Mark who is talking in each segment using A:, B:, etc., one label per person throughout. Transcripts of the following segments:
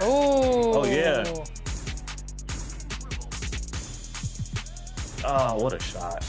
A: Oh yeah.
B: Oh,
A: Oh, what a shot.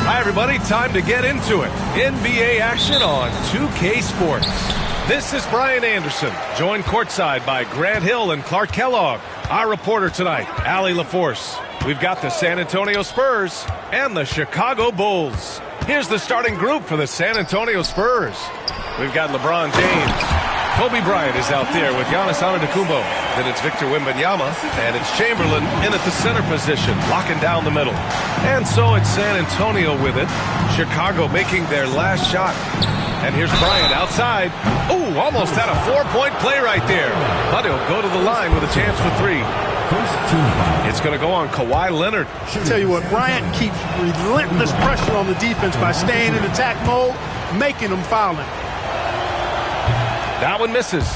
A: Hi, everybody. Time to get into it. NBA action on 2K Sports. This is Brian Anderson, joined courtside by Grant Hill and Clark Kellogg. Our reporter tonight, Allie LaForce. We've got the San Antonio Spurs and the Chicago Bulls. Here's the starting group for the San Antonio Spurs. We've got LeBron James. Kobe Bryant is out there with Giannis Antetokounmpo. Then it's Victor Wembanyama, and it's Chamberlain in at the center position, locking down the middle. And so it's San Antonio with it. Chicago making their last shot. And here's Bryant outside. Ooh, almost had a 4-point play right there. But he'll go to the line with a chance for three. It's going to go on Kawhi Leonard.
B: I'll tell you what, Bryant keeps relentless pressure on the defense by staying in attack mode, making them foul him.
A: That one misses.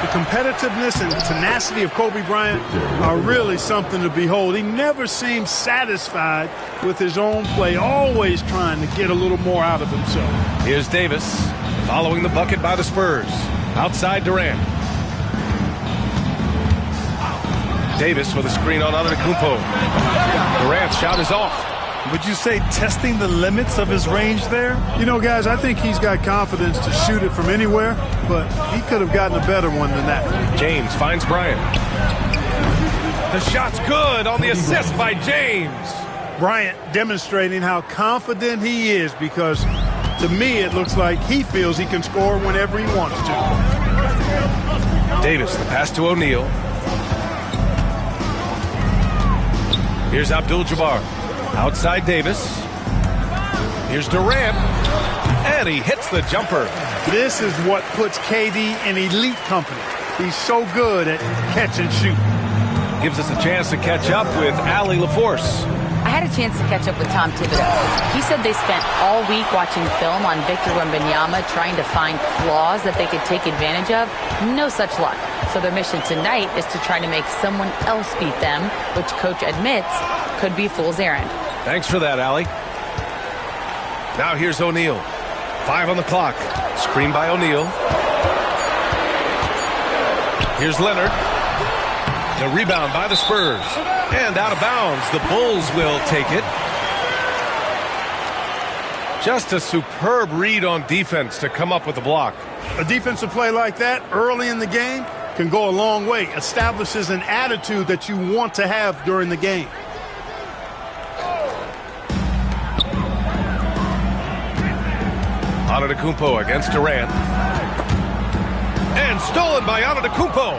B: The competitiveness and tenacity of Kobe Bryant are really something to behold. He never seems satisfied with his own play, always trying to get a little more out of himself.
A: Here's Davis following the bucket by the Spurs. Outside Durant. Davis with a screen on Antetokounmpo. Durant's shot is off.
C: Would you say testing the limits of his range there?
B: You know, guys, I think he's got confidence to shoot it from anywhere, but he could have gotten a better one than that.
A: James finds Bryant. The shot's good on the assist by James.
B: Bryant demonstrating how confident he is because, to me, it looks like he feels he can score whenever he wants to.
A: Davis, the pass to O'Neal. Here's Abdul-Jabbar. Outside Davis. Here's Durant. And he hits the jumper.
B: This is what puts KD in elite company. He's so good at catch and shoot.
A: Gives us a chance to catch up with Allie LaForce.
D: I had a chance to catch up with Tom Thibodeau. He said they spent all week watching film on Victor Wembanyama, trying to find flaws that they could take advantage of. No such luck. So their mission tonight is to try to make someone else beat them, which coach admits could be fool's errand.
A: Thanks for that, Allie. Now here's O'Neal. 5 on the clock. Screen by O'Neal. Here's Leonard. The rebound by the Spurs. And out of bounds. The Bulls will take it. Just a superb read on defense to come up with the block.
B: A defensive play like that early in the game can go a long way. Establishes an attitude that you want to have during the game.
A: Antetokounmpo against Durant. And stolen by Antetokounmpo.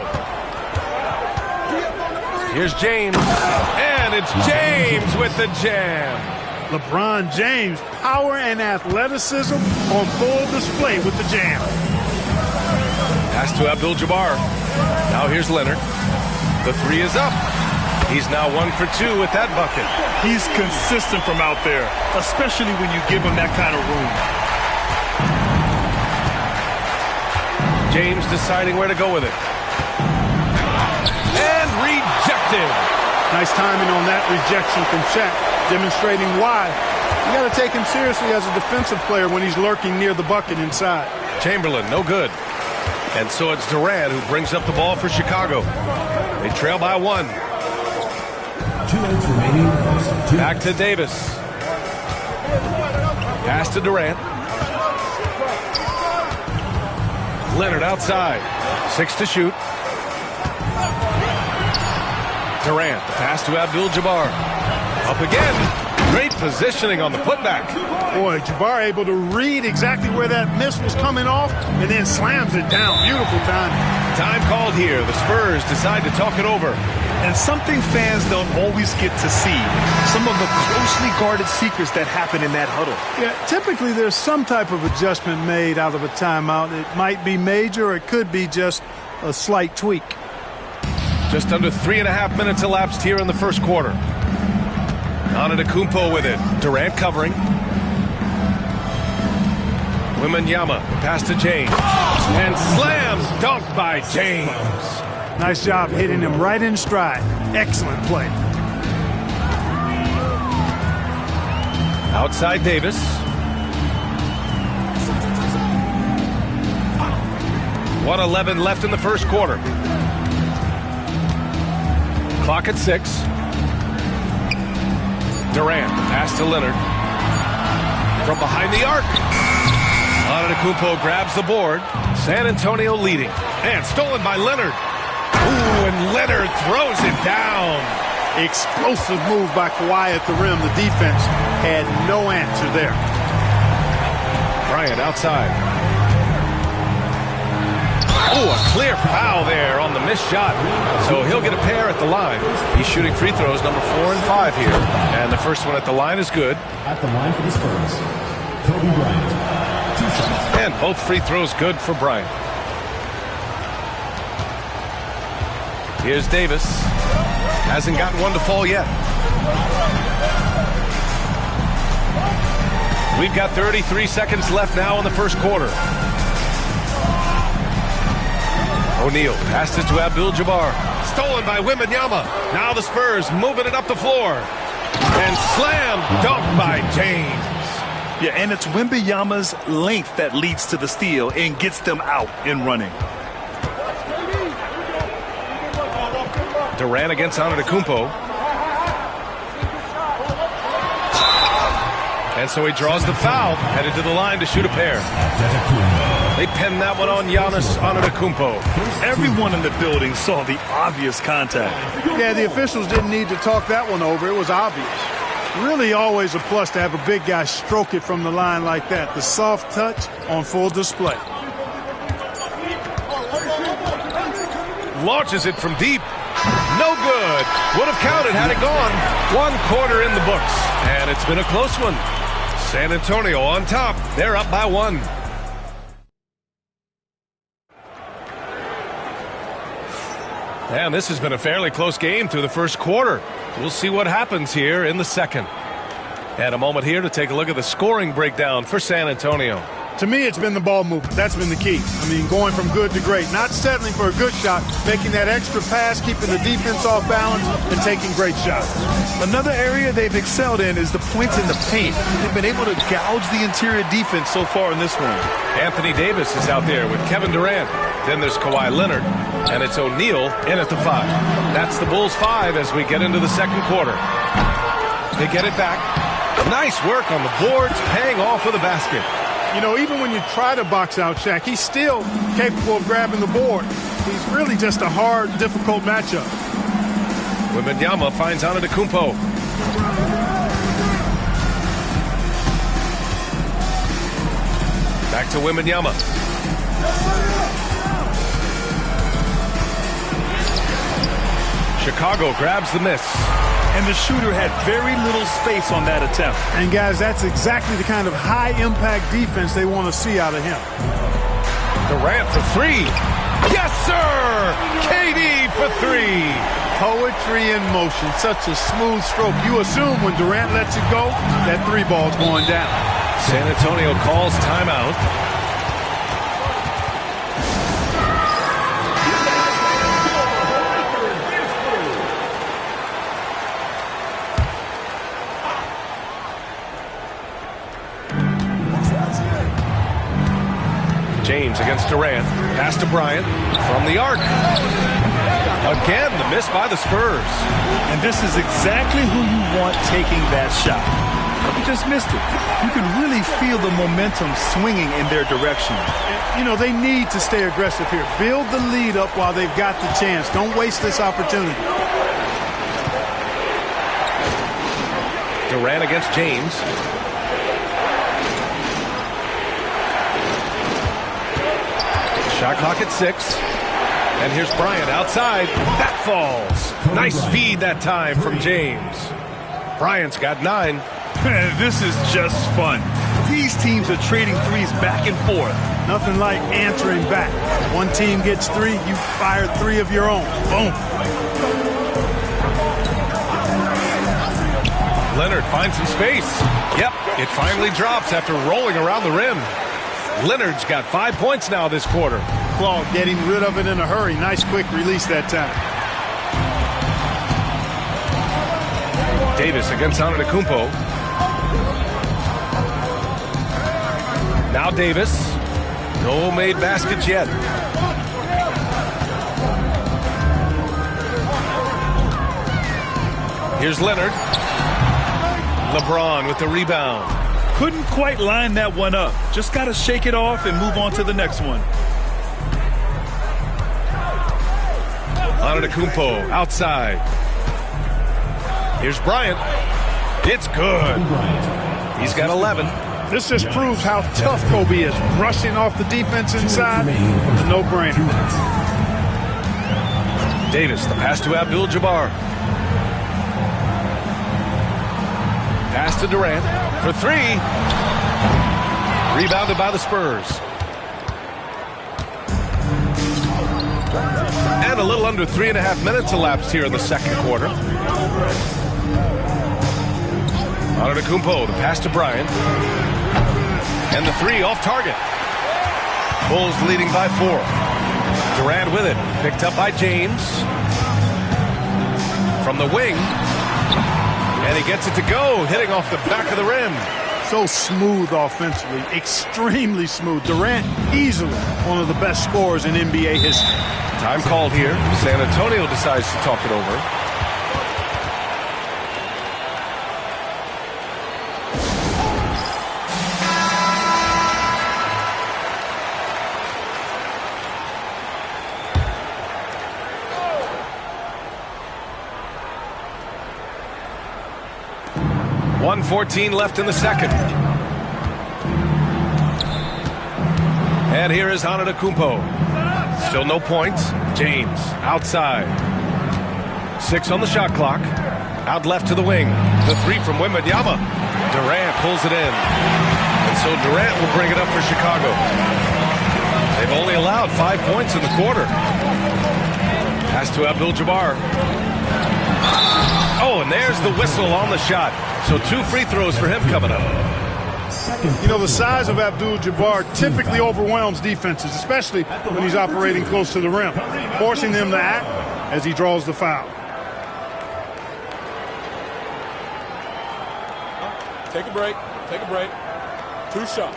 A: Here's James. And it's James with the jam.
B: LeBron James, power and athleticism on full display with the jam.
A: Pass to Abdul-Jabbar. Now here's Leonard. The three is up. He's now 1 for 2 with that bucket.
C: He's consistent from out there, especially when you give him that kind of room.
A: James deciding where to go with it. And rejected.
B: Nice timing on that rejection from Shaq, demonstrating why. You got to take him seriously as a defensive player when he's lurking near the bucket inside.
A: Chamberlain, no good. And so it's Durant who brings up the ball for Chicago. They trail by 1.
E: 2 minutes remaining.
A: Back to Davis. Pass to Durant. Leonard outside. 6 to shoot. Durant, the pass to Abdul-Jabbar. Up again. Great positioning on the putback.
B: Boy, Jabbar able to read exactly where that miss was coming off and then slams it down. Beautiful time.
A: Time called here. The Spurs decide to talk it over.
C: And something fans don't always get to see. Some of the closely guarded secrets that happen in that huddle.
B: Yeah, typically there's some type of adjustment made out of a timeout. It might be major or it could be just a slight tweak.
A: Just under 3.5 minutes elapsed here in the first quarter. Antetokounmpo with it. Durant covering. Wembanyama, pass to James. And slam dunk by James.
B: Nice job hitting him right in stride. Excellent play.
A: Outside Davis. .111 left in the first quarter. Clock at 6. Durant, pass to Leonard. From behind the arc. Antetokounmpo grabs the board. San Antonio leading. And stolen by Leonard. Ooh, and Leonard throws it down.
B: Explosive move by Kawhi at the rim. The defense had no answer there.
A: Bryant outside. Oh, a clear foul there on the missed shot. So he'll get a pair at the line. He's shooting free throws number 4 and 5 here. And the first one at the line is good.
E: At the line for the Spurs, Kobe Bryant. 2 shots.
A: And both free throws good for Bryant. Here's Davis. Hasn't gotten one to fall yet. We've got 33 seconds left now in the first quarter. O'Neal passes to Abdul-Jabbar. Stolen by Wembanyama. Now the Spurs moving it up the floor. And slam dunk by James.
C: Yeah, and it's Wembanyama's length that leads to the steal and gets them out and running.
A: Durant against Antetokounmpo. And so he draws the foul, headed to the line to shoot a pair. They pinned that one on Giannis Antetokounmpo.
C: Everyone in the building saw the obvious contact.
B: Yeah, the officials didn't need to talk that one over. It was obvious. Really always a plus to have a big guy stroke it from the line like that. The soft touch on full display.
A: Launches it from deep. No good. Would have counted had it gone. 1 quarter in the books. And it's been a close one. San Antonio on top. They're up by 1. And this has been a fairly close game through the first quarter. We'll see what happens here in the second. And a moment here to take a look at the scoring breakdown for San Antonio.
B: To me, it's been the ball movement. That's been the key. I mean, going from good to great. Not settling for a good shot, making that extra pass, keeping the defense off balance, and taking great shots.
C: Another area they've excelled in is the points in the paint. They've been able to gouge the interior defense so far in this one. Anthony
A: Davis is out there with Kevin Durant. Then there's Kawhi Leonard, and it's O'Neal in at the 5. That's the Bulls 5 as we get into the second quarter. They get it back. Nice work on the boards, paying off with a basket.
B: You know, even when you try to box out Shaq, he's still capable of grabbing the board. He's really just a hard, difficult matchup.
A: Wembanyama finds Antetokounmpo. Back to Wembanyama. Chicago grabs the miss.
C: And the shooter had very little space on that attempt.
B: And, guys, that's exactly the kind of high-impact defense they want to see out of him.
A: Durant for 3. Yes, sir! KD for 3.
B: Poetry in motion. Such a smooth stroke. You assume when Durant lets it go, that 3 ball's going down.
A: San Antonio calls timeout. James against Durant. Pass to Bryant from the arc. Again, the miss by the Spurs.
C: And this is exactly who you want taking that shot. He just missed it. You can really feel the momentum swinging in their direction.
B: You know, they need to stay aggressive here. Build the lead up while they've got the chance. Don't waste this opportunity.
A: Durant against James. Shot clock at 6. And here's Bryant outside. That falls. Nice feed that time from James. Bryant's got 9.
C: This is just fun. These teams are trading threes back and forth.
B: Nothing like answering back. One team gets 3, you fire 3 of your own. Boom.
A: Leonard finds some space. Yep, it finally drops after rolling around the rim. Leonard's got 5 points now this quarter.
B: Claude getting rid of it in a hurry. Nice quick release that time.
A: Davis against Antetokounmpo. Now Davis. No made baskets yet. Here's Leonard. LeBron with the rebound.
C: Couldn't quite line that one up. Just got to shake it off and move on to the next one.
A: Antetokounmpo outside. Here's Bryant. It's good. He's got 11.
B: This just proves how tough Kobe is. Rushing off the defense inside, a no-brainer.
A: Davis, the pass to Abdul-Jabbar. Pass to Durant for 3. Rebounded by the Spurs. And a little under 3.5 minutes elapsed here in the second quarter. Antetokounmpo, the pass to Bryant. And the 3 off target. Bulls leading by 4. Durant with it. Picked up by James. From the wing. And he gets it to go, hitting off the back of the rim.
B: So smooth offensively, extremely smooth. Durant, easily one of the best scorers in NBA history.
A: Time called here. San Antonio decides to talk it over. .114 left in the second. And here is Antetokounmpo. Still no points. James outside. 6 on the shot clock. Out left to the wing. The 3 from Wembanyama. Durant pulls it in. And so Durant will bring it up for Chicago. They've only allowed 5 points in the quarter. Pass to Abdul-Jabbar. Oh, and there's the whistle on the shot. So 2 free throws for him coming up.
B: You know, the size of Abdul-Jabbar typically overwhelms defenses, especially when he's operating close to the rim, forcing them to act as he draws the foul.
F: Take a break. Take a break. 2 shots.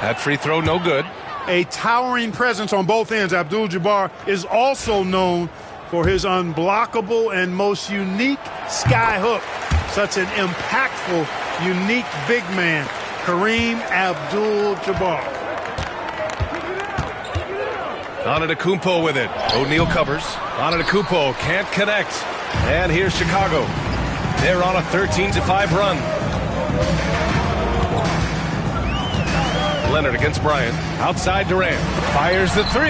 A: That free throw no good.
B: A towering presence on both ends. Abdul-Jabbar is also known for his unblockable and most unique sky hook. Such an impactful, unique big man, Kareem Abdul-Jabbar.
A: Antetokounmpo with it. O'Neal covers. Antetokounmpo can't connect. And here's Chicago. They're on a 13-5 run. Leonard against Bryant. Outside Durant. Fires the 3.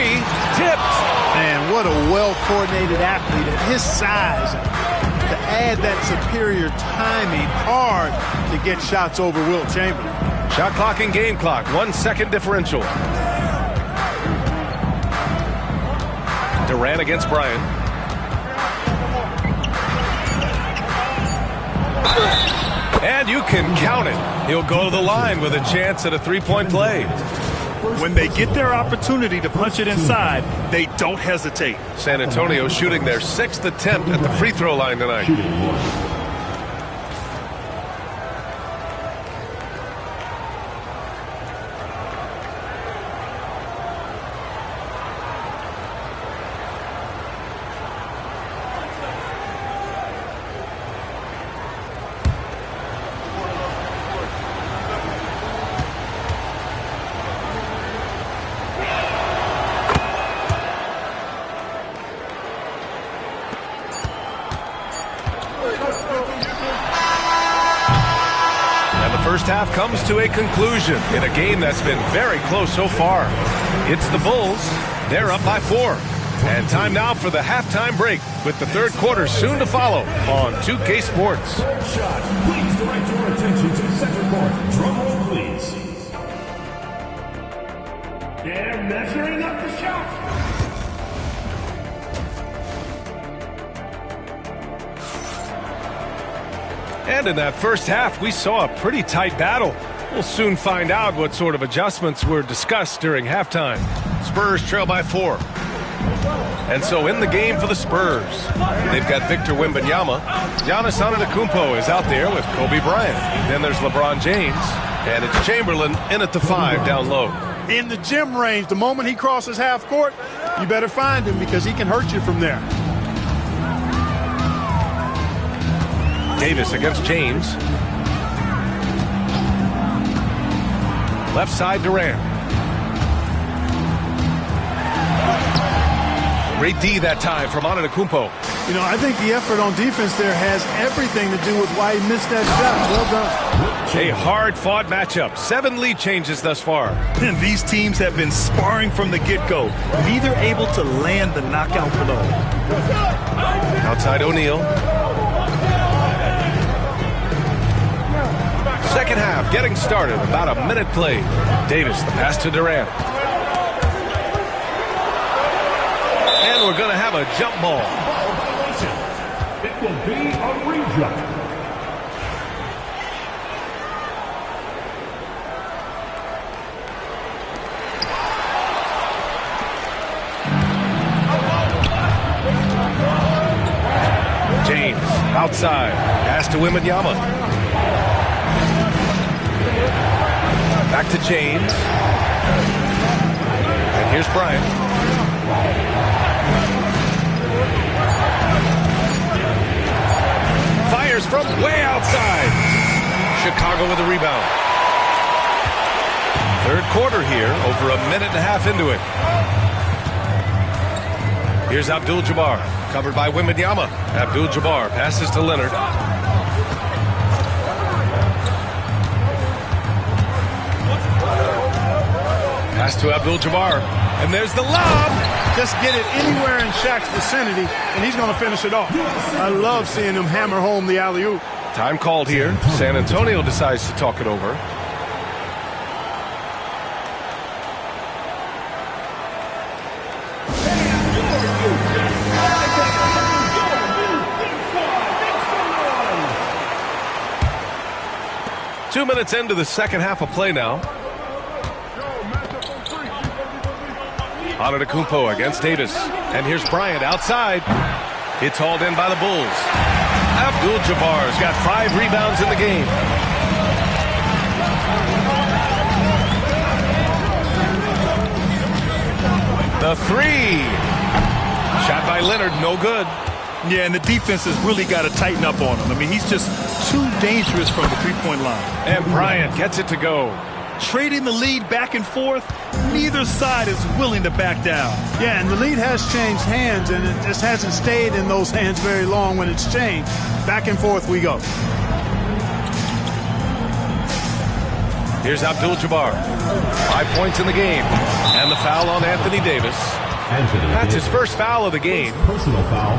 A: Tipped.
B: Man, what a well-coordinated athlete at his size. To add that superior timing, hard to get shots over Wilt Chamberlain.
A: Shot clock and game clock. 1 second differential. Durant against Bryant. And you can count it. He'll go to the line with a chance at a 3-point play.
C: When they get their opportunity to punch it inside, they don't hesitate.
A: San Antonio shooting their 6th attempt at the free throw line tonight. First half comes to a conclusion in a game that's been very close so far. It's the Bulls. They're up by 4. And time now for the halftime break with the third quarter soon to follow on 2K Sports.
E: Shot. Please direct your attention to center court. Drum roll, please. They're measuring up the shot.
A: And in that first half, we saw a pretty tight battle. We'll soon find out what sort of adjustments were discussed during halftime. Spurs trail by 4. And so in the game for the Spurs, they've got Victor Wembanyama. Giannis Antetokounmpo is out there with Kobe Bryant. Then there's LeBron James. And it's Chamberlain in at the 5 down low.
B: In the gym range, the moment he crosses half court, you better find him because he can hurt you from there.
A: Davis against James. Left side Durant. Great D that time from Antetokounmpo.
B: You know, I think the effort on defense there has everything to do with why he missed that shot. Well done.
A: A hard-fought matchup. 7 lead changes thus far.
C: And these teams have been sparring from the get-go. Neither able to land the knockout blow.
A: Outside O'Neal. Second half getting started. About a minute played. Davis, the pass to Durant. And we're going to have a jump ball.
E: It will be a re-jump.
A: James, outside. Pass to Wembanyama. Back to James. And here's Bryant. Fires from way outside. Chicago with a rebound. Third quarter here, over a minute and a half into it. Here's Abdul-Jabbar, covered by Wembanyama. Abdul-Jabbar passes to Leonard. Pass to Abdul-Jabbar. And there's the lob.
B: Just get it anywhere in Shaq's vicinity, and he's going to finish it off. I love seeing him hammer home the alley-oop.
A: Time called here. San Antonio decides to talk it over. Two minutes into the second half of play now. Antetokounmpo against Davis. And here's Bryant outside. It's hauled in by the Bulls. Abdul-Jabbar's got 5 rebounds in the game. The three. Shot by Leonard, no good.
C: Yeah, and the defense has really got to tighten up on him. I mean, he's just too dangerous from the three-point line.
A: And Bryant gets it to go.
C: Trading the lead back and forth, neither side is willing to back down.
B: Yeah, and the lead has changed hands, and it just hasn't stayed in those hands very long when it's changed. Back and forth we go.
A: Here's Abdul-Jabbar. 5 points in the game. And the foul on Anthony Davis. That's his first foul of the game.
E: Personal foul.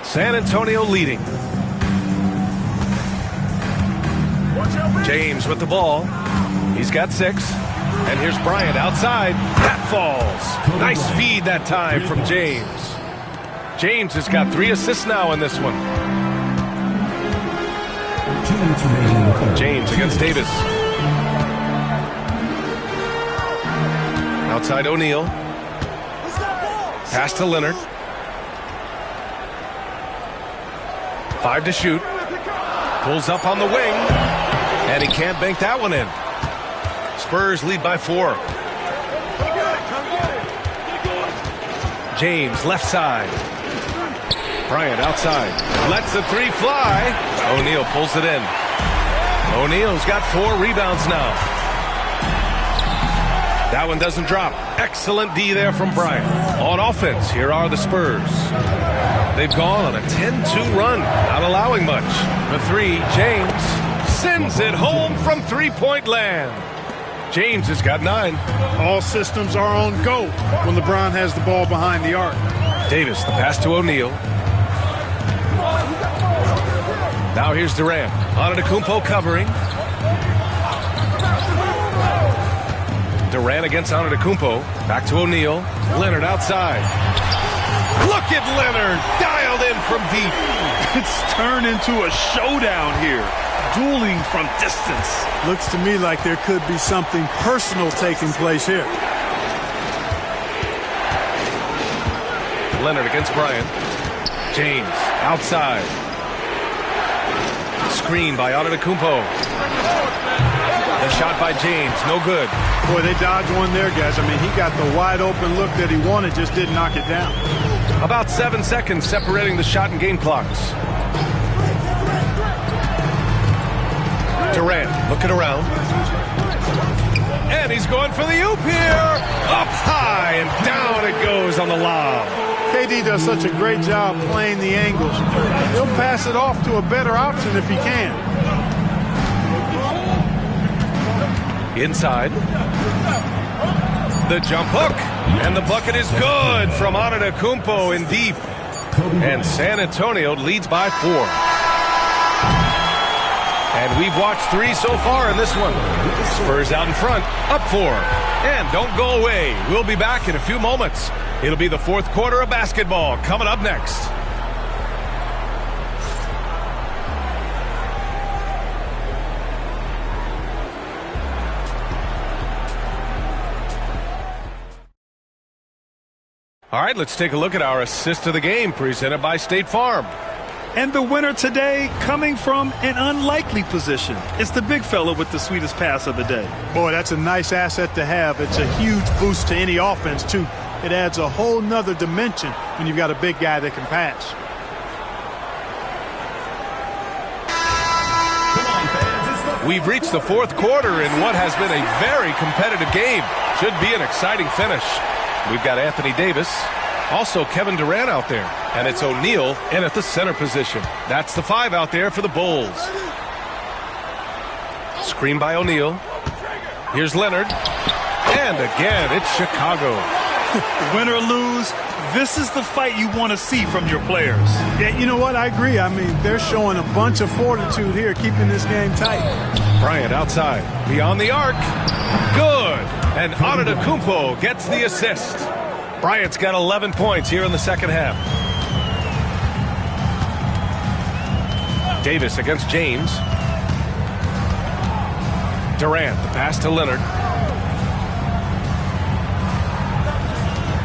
A: San Antonio leading. James with the ball. He's got 6. And here's Bryant outside. That falls. Nice feed that time from James. James has got 3 assists now in this one.
E: 2 minutes remaining in the third.
A: James against Davis. Outside O'Neal. Pass to Leonard. 5 to shoot. Pulls up on the wing. And he can't bank that one in. Spurs lead by 4. James left side. Bryant outside. Lets the 3 fly. O'Neal pulls it in. O'Neal's got 4 rebounds now. That one doesn't drop. Excellent D there from Bryant. On offense, here are the Spurs. They've gone on a 10-2 run, not allowing much. The 3, James sends it home from three-point land. James has got 9.
B: All systems are on go when LeBron has the ball behind the arc.
A: Davis, the pass to O'Neal. Now here's Durant. Antetokounmpo covering. Durant against Antetokounmpo. Back to O'Neal. Leonard outside. Look at Leonard, dialed in from deep.
C: It's turned into a showdown here. Dueling from distance.
B: Looks to me like there could be something personal taking place here.
A: Leonard against Bryant. James outside. Screen by Antetokounmpo. The shot by James, no good.
B: Boy, they dodged one there, guys. I mean, he got the wide open look that he wanted, just didn't knock it down.
A: About 7 seconds separating the shot and game clocks. Durant looking around. And he's going for the oop here. Up high and down it goes on the lob.
B: KD does such a great job playing the angles. He'll pass it off to a better option if he can.
A: Inside. The jump hook. And the bucket is good from Antetokounmpo in deep. And San Antonio leads by 4. And we've watched 3 so far in this one. Spurs out in front, up 4. And don't go away. We'll be back in a few moments. It'll be the 4th quarter of basketball coming up next. All right, let's take a look at our assist of the game presented by State Farm.
C: And the winner today coming from an unlikely position. It's the big fella with the sweetest pass of the day.
B: Boy, that's a nice asset to have. It's a huge boost to any offense, too. It adds a whole nother dimension when you've got a big guy that can pass.
A: We've reached the 4th quarter in what has been a very competitive game. Should be an exciting finish. We've got Anthony Davis, also Kevin Durant out there, and it's O'Neal in at the center position. That's the 5 out there for the Bulls. screen by O'Neal. Here's Leonard. And again, it's Chicago.
C: Win or lose, this is the fight you want to see from your players.
B: Yeah, you know what? I agree. I mean, they're showing a bunch of fortitude here, keeping this game tight.
A: Bryant outside. Beyond the arc. Good. And Antetokounmpo gets the assist. Bryant's got 11 points here in the second half. Davis against James. Durant, the pass to Leonard.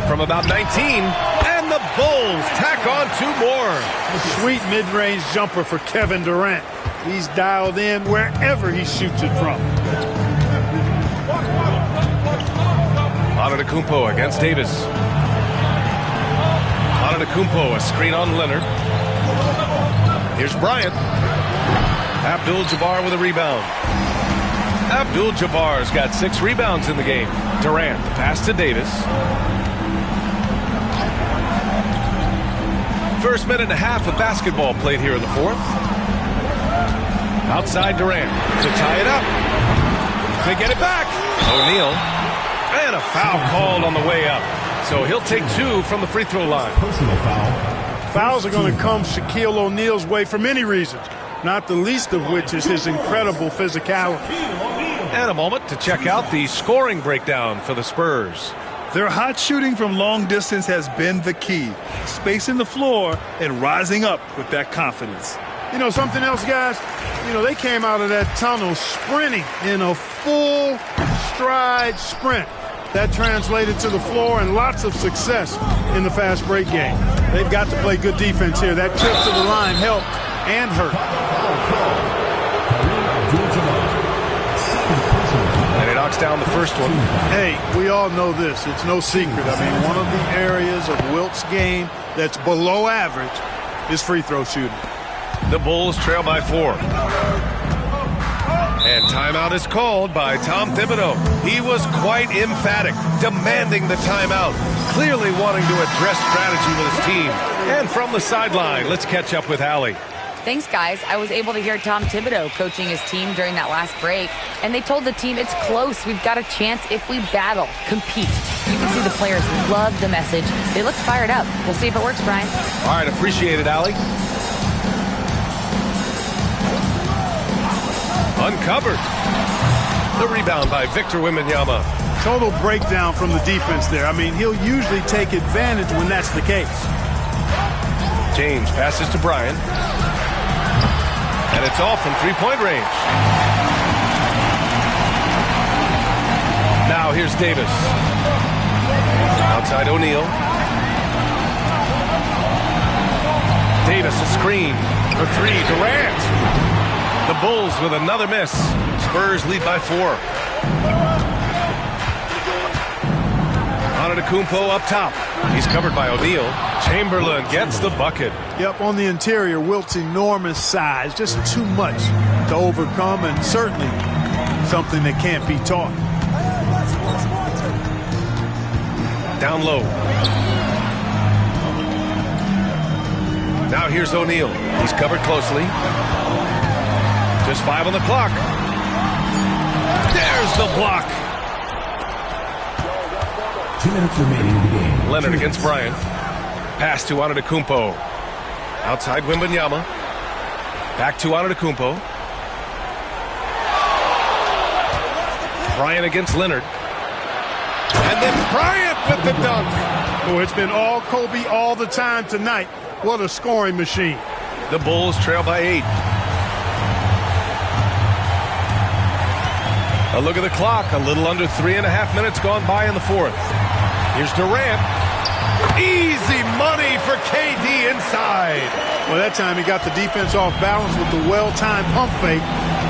A: From about 19, and the Bulls tack on 2 more.
B: Sweet mid-range jumper for Kevin Durant. He's dialed in wherever he shoots it from.
A: Antetokounmpo against Davis. Antetokounmpo, a screen on Leonard. Here's Bryant. Abdul-Jabbar with a rebound. Abdul-Jabbar's got 6 rebounds in the game. Durant, the pass to Davis. First minute and a half of basketball played here in the fourth. Outside Durant to tie it up. They get it back. O'Neal. And a foul called on the way up. So he'll take 2 from the free throw line.
E: Personal foul.
B: Fouls are going to come Shaquille O'Neal's way for many reasons, not the least of which is his incredible physicality.
A: And a moment to check out the scoring breakdown for the Spurs.
C: Their hot shooting from long distance has been the key. Spacing the floor and rising up with that confidence.
B: You know, something else, guys? You know, they came out of that tunnel sprinting in a full stride sprint. That translated to the floor and lots of success in the fast break game. They've got to play good defense here. That trip to the line helped and hurt.
A: And he knocks down the first one.
B: Hey, we all know this. It's no secret. I mean, one of the areas of Wilt's game that's below average is free throw shooting.
A: The Bulls trail by 4. And timeout is called by Tom Thibodeau. He was quite emphatic, demanding the timeout, clearly wanting to address strategy with his team. And from the sideline, let's catch up with Allie.
D: Thanks, guys. I was able to hear Tom Thibodeau coaching his team during that last break, and they told the team it's close. We've got a chance if we battle, compete. You can see the players love the message. They look fired up. We'll see if it works, Brian.
A: All right, appreciate it, Allie. Uncovered. The rebound by Victor Wembanyama.
B: Total breakdown from the defense there. I mean, he'll usually take advantage when that's the case.
A: James passes to Bryant. And it's off from three-point range. Now here's Davis. Outside O'Neal. Davis a screen for 3. Durant. The Bulls with another miss. Spurs lead by 4. Antetokounmpo up top. He's covered by O'Neal. Chamberlain gets the bucket.
B: Yep, on the interior, Wilt's enormous size. Just too much to overcome, and certainly something that can't be taught.
A: Down low. Now here's O'Neal. He's covered closely. Just 5 on the clock. There's the block.
E: 2 minutes remaining in the game.
A: Leonard against Bryant. Pass to Antetokounmpo. Outside Wembanyama. Back to Antetokounmpo. Bryant against Leonard. And then Bryant with the dunk.
B: Oh, it's been all Kobe all the time tonight. What a scoring machine.
A: The Bulls trail by 8. A look at the clock. A little under 3.5 minutes gone by in the fourth. Here's Durant. Easy money for KD inside.
B: Well, that time he got the defense off balance with the well-timed pump fake.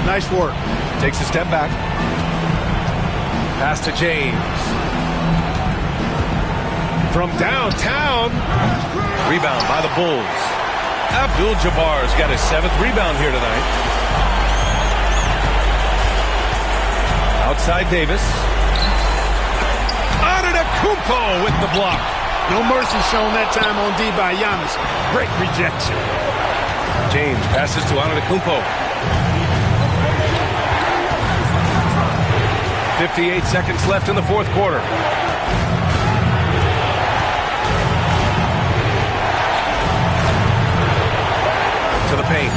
B: Nice work.
A: Takes a step back. Pass to James. From downtown. Rebound by the Bulls. Abdul-Jabbar's got his 7th rebound here tonight. Outside Davis. Antetokounmpo with the block.
B: No mercy shown that time on D by Giannis. Great rejection.
A: James passes to Antetokounmpo. 58 seconds left in the fourth quarter. To the paint.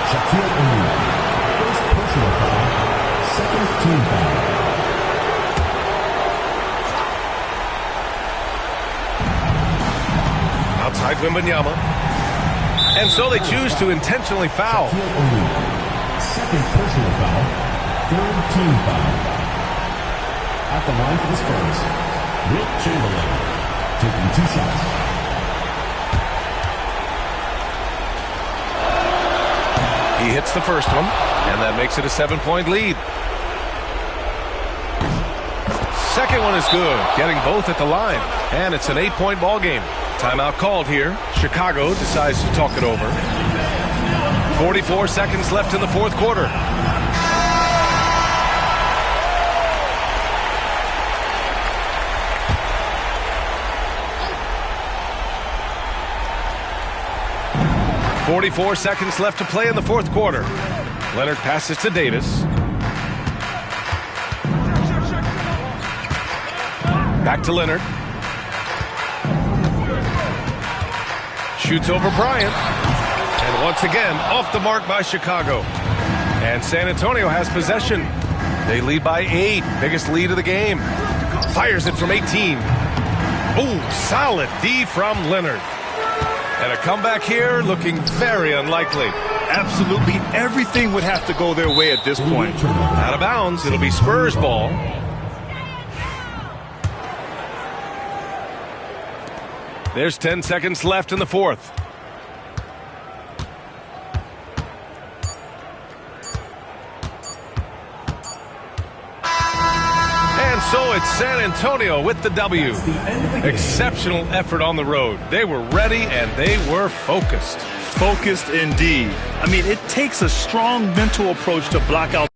E: Shaquille O'Neal. First personal foul. Second team foul.
A: Outside Wembanyama. And so they choose to intentionally foul.
E: Shaquille O'Neal. Second personal foul. Third team foul. At the line for the Spurs, Wilt Chamberlain. Taking 2 shots.
A: He hits the first one, and that makes it a 7-point lead. Second one is good, getting both at the line, and it's an 8-point ball game. Timeout called here. Chicago decides to talk it over. 44 seconds left in the fourth quarter. .44 seconds left to play in the fourth quarter. Leonard passes to Davis. Back to Leonard. Shoots over Bryant. And once again, off the mark by Chicago. And San Antonio has possession. They lead by 8. Biggest lead of the game. Fires it from 18. Oh, solid D from Leonard. And a comeback here looking very unlikely.
C: Absolutely everything would have to go their way at this point.
A: Out of bounds, it'll be Spurs ball. There's 10 seconds left in the fourth. And so it's San Antonio with the W. Exceptional effort on the road. They were ready and they were focused.
C: Focused indeed. I mean, it takes a strong mental approach to block out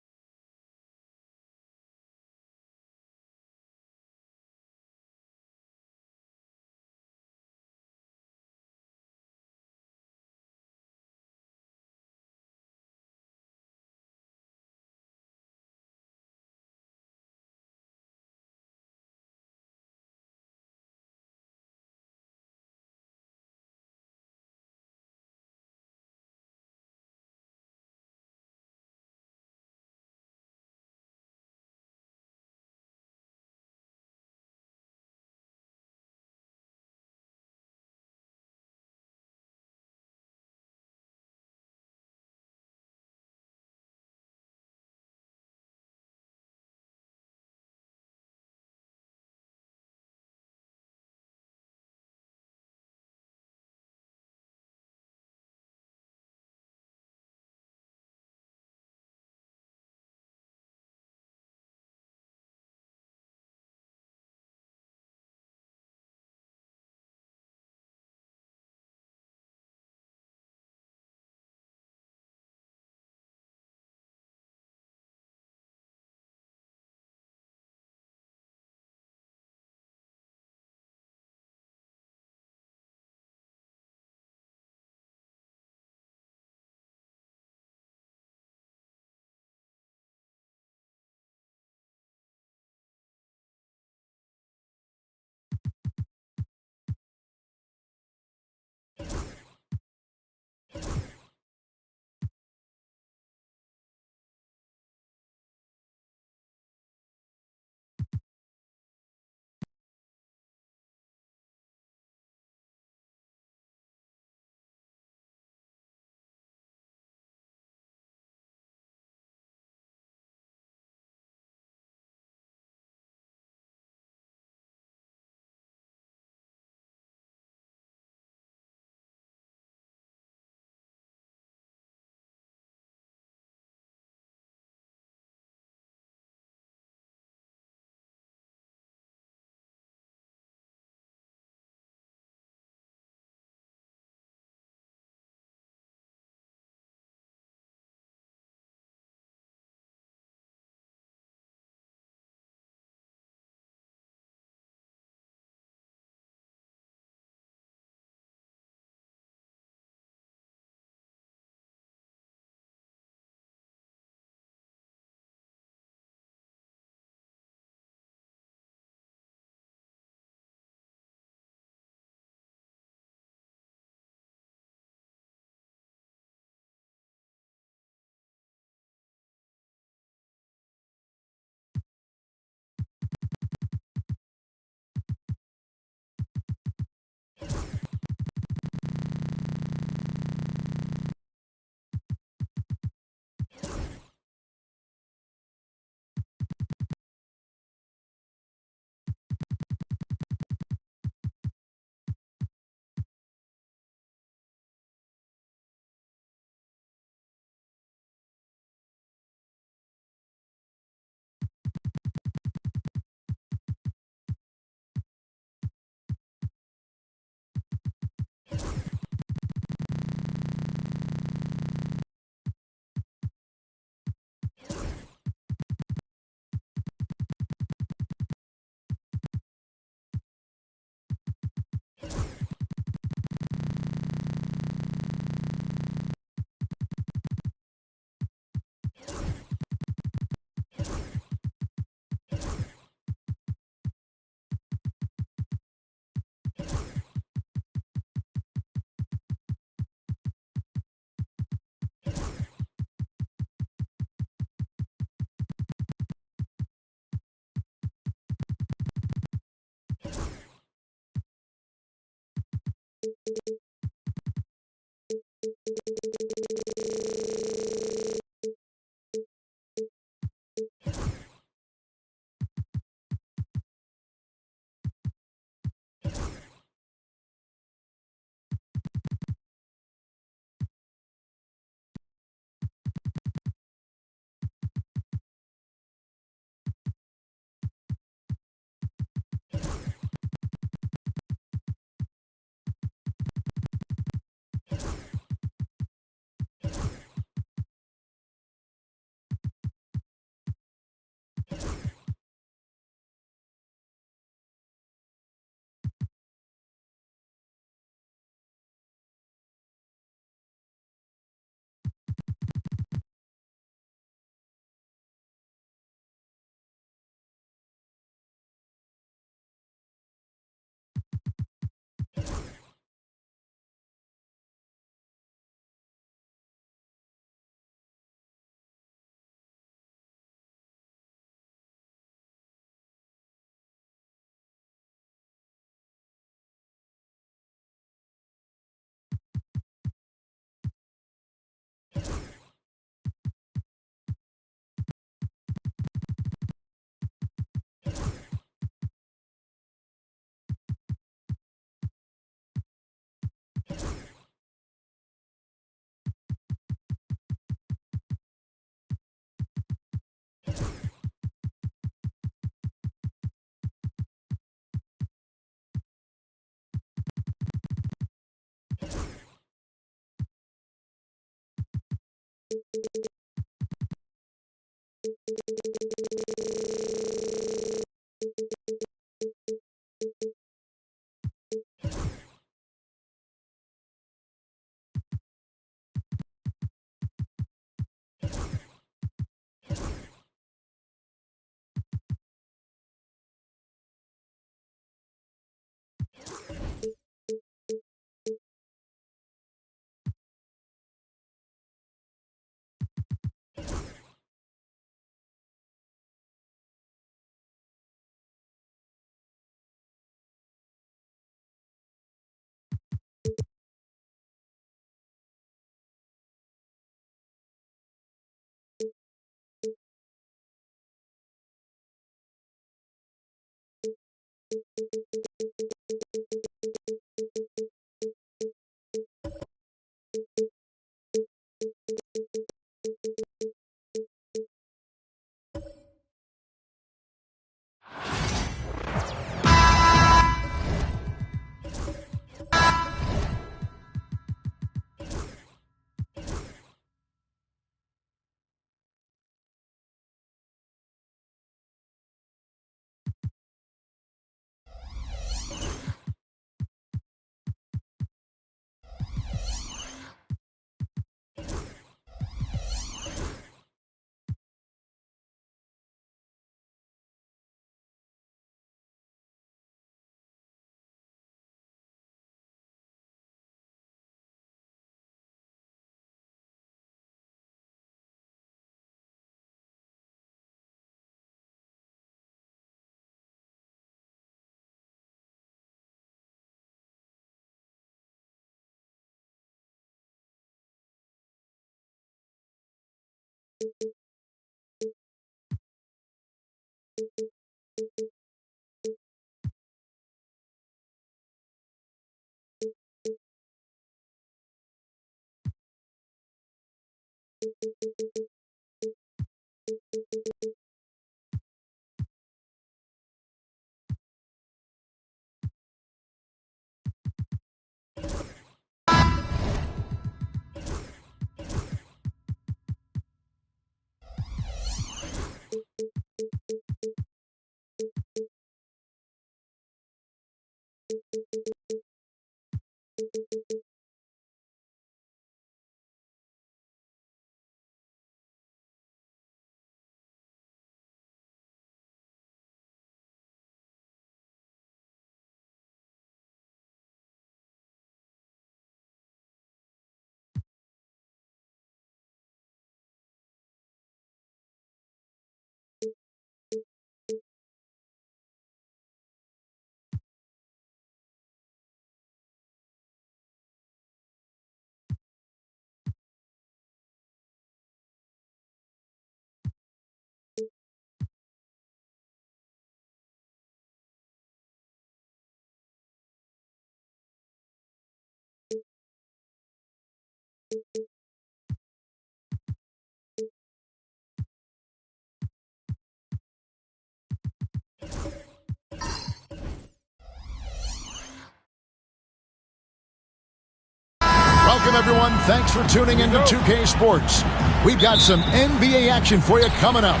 G: Welcome, everyone. Thanks for tuning into 2K Sports. We've got some NBA action for you coming up.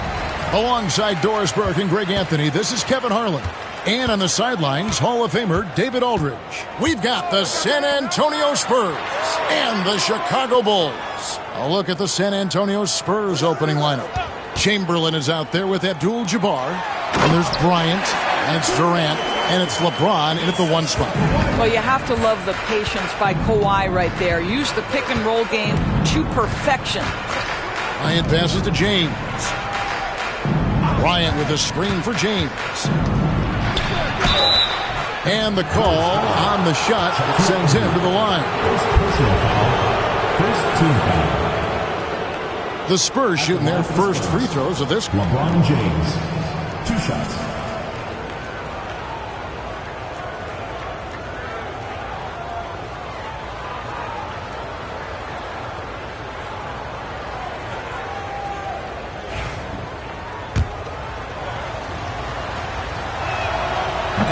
G: Alongside Doris Burke and Greg Anthony, this is Kevin Harlan. And on the sidelines, Hall of Famer David Aldridge. We've got the San Antonio Spurs and the Chicago Bulls. A look at the San Antonio Spurs opening lineup. Chamberlain is out there with Abdul-Jabbar. And there's Bryant, and it's Durant, and it's LeBron in at the 1 spot.
H: Well, you have to love the patience by Kawhi right there. Use the pick-and-roll game to perfection.
G: Bryant passes to James. Bryant with the screen for James. And the call on the shot that sends him to the line.
E: First team foul.
G: The Spurs shooting their first free throws of this one.
E: LeBron James. 2 shots.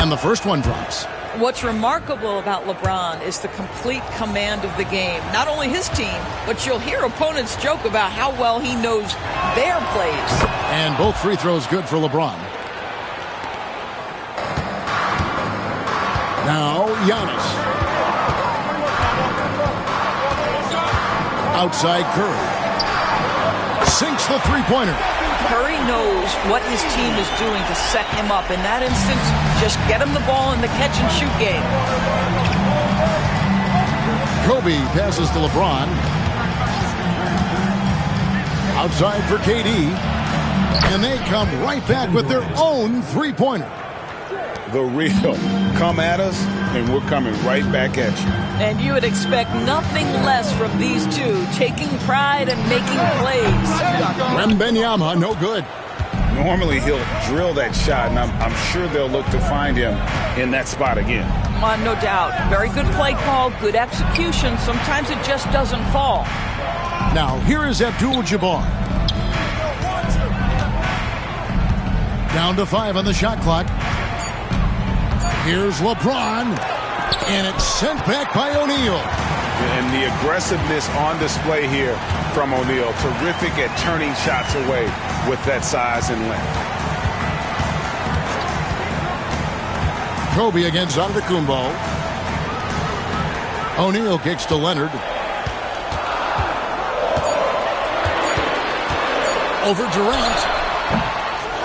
G: And the first one drops.
H: What's remarkable about LeBron is the complete command of the game. Not only his team, but you'll hear opponents joke about how well he knows their plays.
G: And both free throws good for LeBron. Now Giannis. Outside Curry. Sinks the three-pointer.
H: Curry knows what his team is doing to set him up. In that instance, just get him the ball in the catch-and-shoot game.
G: Kobe passes to LeBron. Outside for KD. And they come right back with their own three-pointer.
I: The real. Come at us, and we're coming right back at you.
H: And you would expect nothing less from these two, taking pride and making plays.
G: Wembanyama, no good.
I: Normally, he'll drill that shot, and I'm sure they'll look to find him in that spot again.
H: No doubt. Very good play call, good execution. Sometimes it just doesn't fall.
G: Now, here is Abdul-Jabbar. Down to 5 on the shot clock. Here's LeBron, and it's sent back by O'Neal.
I: And the aggressiveness on display here from O'Neal. Terrific at turning shots away with that size and length.
G: Kobe against Antetokounmpo. O'Neal kicks to Leonard. Over Durant.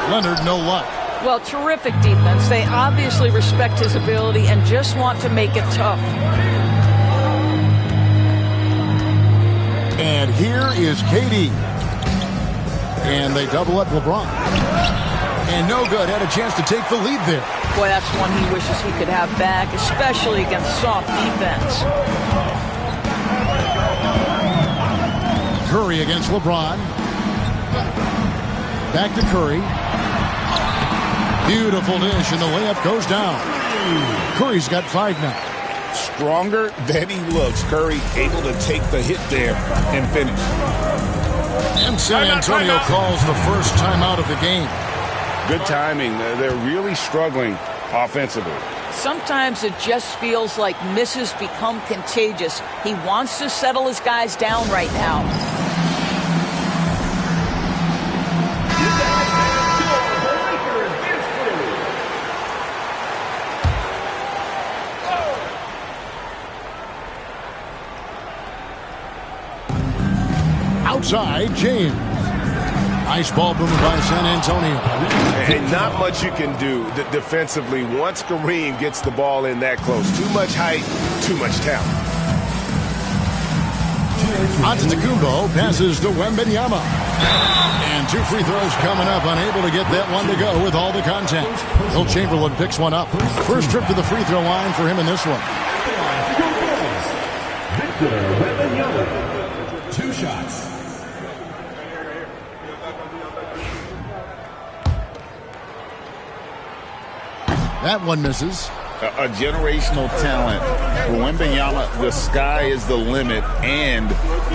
G: Leonard, no luck.
H: Well, terrific defense. They obviously respect his ability and just want to make it tough.
G: And here is KD. And they double up LeBron. And no good. Had a chance to take the lead there.
H: Boy, that's one he wishes he could have back, especially against soft defense.
G: Curry against LeBron. Back to Curry. Beautiful dish, and the layup goes down. Curry's got 5 now.
I: Stronger than he looks. Curry able to take the hit there and finish.
G: And San Antonio calls the first timeout of the game.
I: Good timing. They're really struggling offensively.
H: Sometimes it just feels like misses become contagious. He wants to settle his guys down right now.
G: Outside, James. Nice ball movement by San Antonio.
I: And not much you can do defensively once Kareem gets the ball in that close. Too much height, too much talent.
G: Antetokounmpo passes to Wembanyama. And 2 free throws coming up, unable to get that one to go with all the contact. Will Chamberlain picks one up. First trip to the free throw line for him in this one.
E: Victor Wembanyama. 2 shots.
G: That one misses.
I: A generational talent. For Wembanyama, the sky is the limit and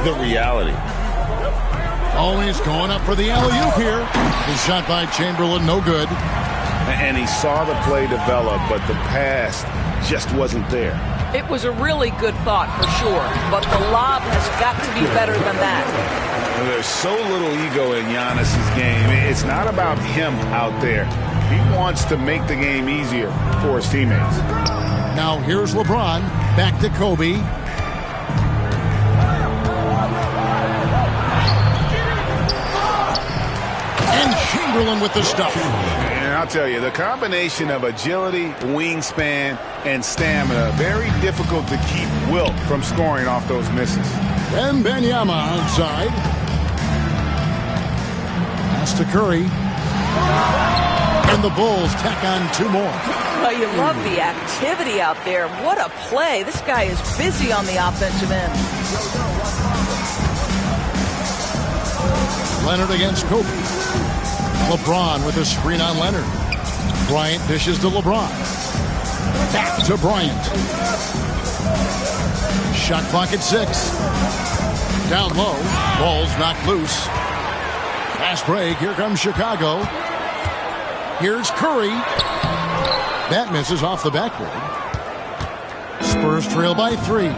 I: the reality.
G: Always going up for the alley-oop here. The shot by Chamberlain, no good.
I: And he saw the play develop, but the pass just wasn't there.
H: It was a really good thought for sure, but the lob has got to be better than that.
I: There's so little ego in Giannis' game. It's not about him out there. He wants to make the game easier for his teammates.
G: Now here's LeBron. Back to Kobe. And Chamberlain with the stuff.
I: And I'll tell you, the combination of agility, wingspan, and stamina, very difficult to keep Wilt from scoring off those misses.
G: Wembanyama outside. Pass to Curry. And the Bulls tack on 2 more.
H: Well, you love the activity out there. What a play. This guy is busy on the offensive end.
G: Leonard against Kobe. LeBron with a screen on Leonard. Bryant dishes to LeBron. Back to Bryant. Shot clock at 6. Down low. Ball's knocked loose. Fast break. Here comes Chicago. Here's Curry. That misses off the backboard. Spurs trail by 3.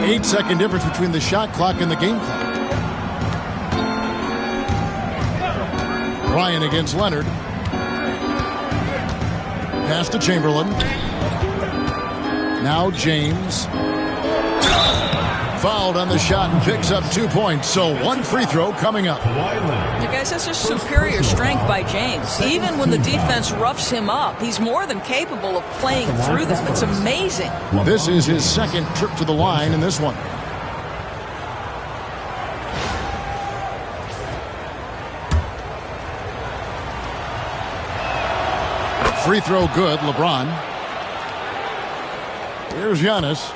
G: 8-second difference between the shot clock and the game clock. Ryan against Leonard. Pass to Chamberlain. Now James. Fouled on the shot and picks up 2 points. So 1 free throw coming up.
H: Guys, that's just superior strength by James. Even when the defense roughs him up, he's more than capable of playing through them. It's amazing.
G: This is his 2nd trip to the line in this one. Free throw good, LeBron. Here's Giannis.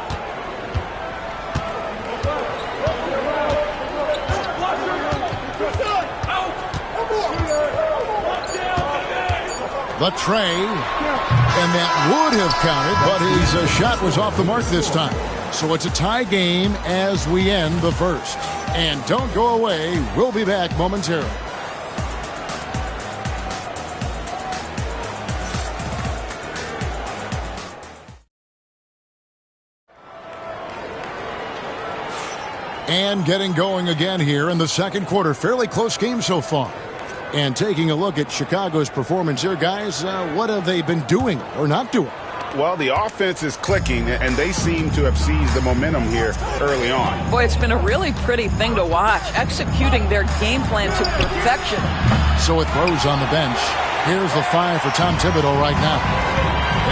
G: The tray, and that would have counted, but his shot was off the mark this time. So it's a tie game as we end the first. And don't go away. We'll be back momentarily. And getting going again here in the second quarter. Fairly close game so far. And taking a look at Chicago's performance here, guys, what have they been doing or not doing?
I: Well, the offense is clicking, and they seem to have seized the momentum here early on.
H: Boy, it's been a really pretty thing to watch, executing their game plan to perfection.
G: So with Rose on the bench, here's the 5 for Tom Thibodeau right now.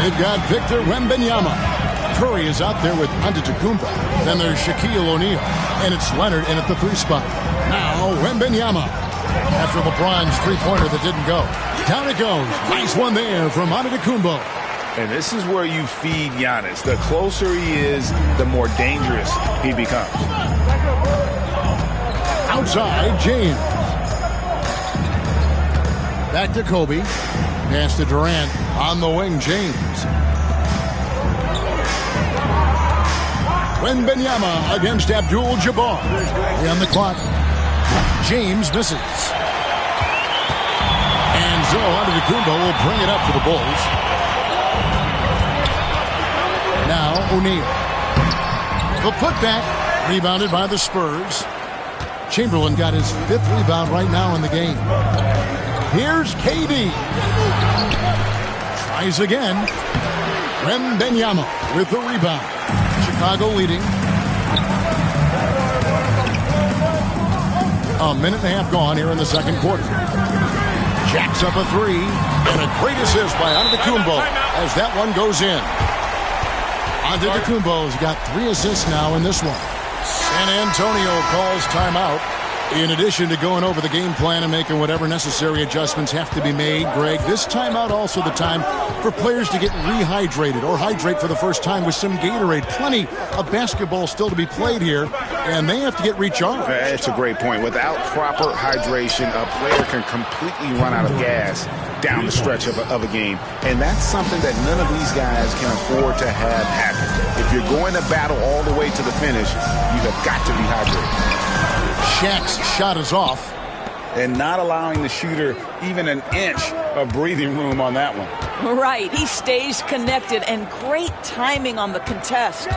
G: They've got Victor Wembanyama. Curry is out there with Antetokounmpo. Then there's Shaquille O'Neal, and it's Leonard in at the 3 spot. Now Wembanyama. After LeBron's 3-pointer that didn't go. Down it goes. Nice one there from Antetokounmpo.
I: And this is where you feed Giannis. The closer he is, the more dangerous he becomes.
G: Outside, James. Back to Kobe. Pass to Durant. On the wing, James. Wembanyama against Abdul-Jabbar. On the clock. James misses. And so Antetokounmpo will bring it up for the Bulls. Now O'Neal. The putback rebounded by the Spurs. Chamberlain got his 5th rebound right now in the game. Here's KD. Tries again. Wembanyama with the rebound. Chicago leading. A minute and a half gone here in the second quarter. Jacks up a 3. And a great assist by Antetokounmpo as that one goes in. Antetokounmpo's got 3 assists now in this one. San Antonio calls timeout. In addition to going over the game plan and making whatever necessary adjustments have to be made, Greg, this timeout also the time for players to get rehydrated or hydrate for the first time with some Gatorade. Plenty of basketball still to be played here, and they have to get recharged.
I: That's a great point. Without proper hydration, a player can completely run out of gas down the stretch of a game. And that's something that none of these guys can afford to have happen. If you're going to battle all the way to the finish, you have got to be hydrated.
G: Shaq's shot is off.
I: And not allowing the shooter even an inch of breathing room on that one.
H: Right. He stays connected, and great timing on the contest.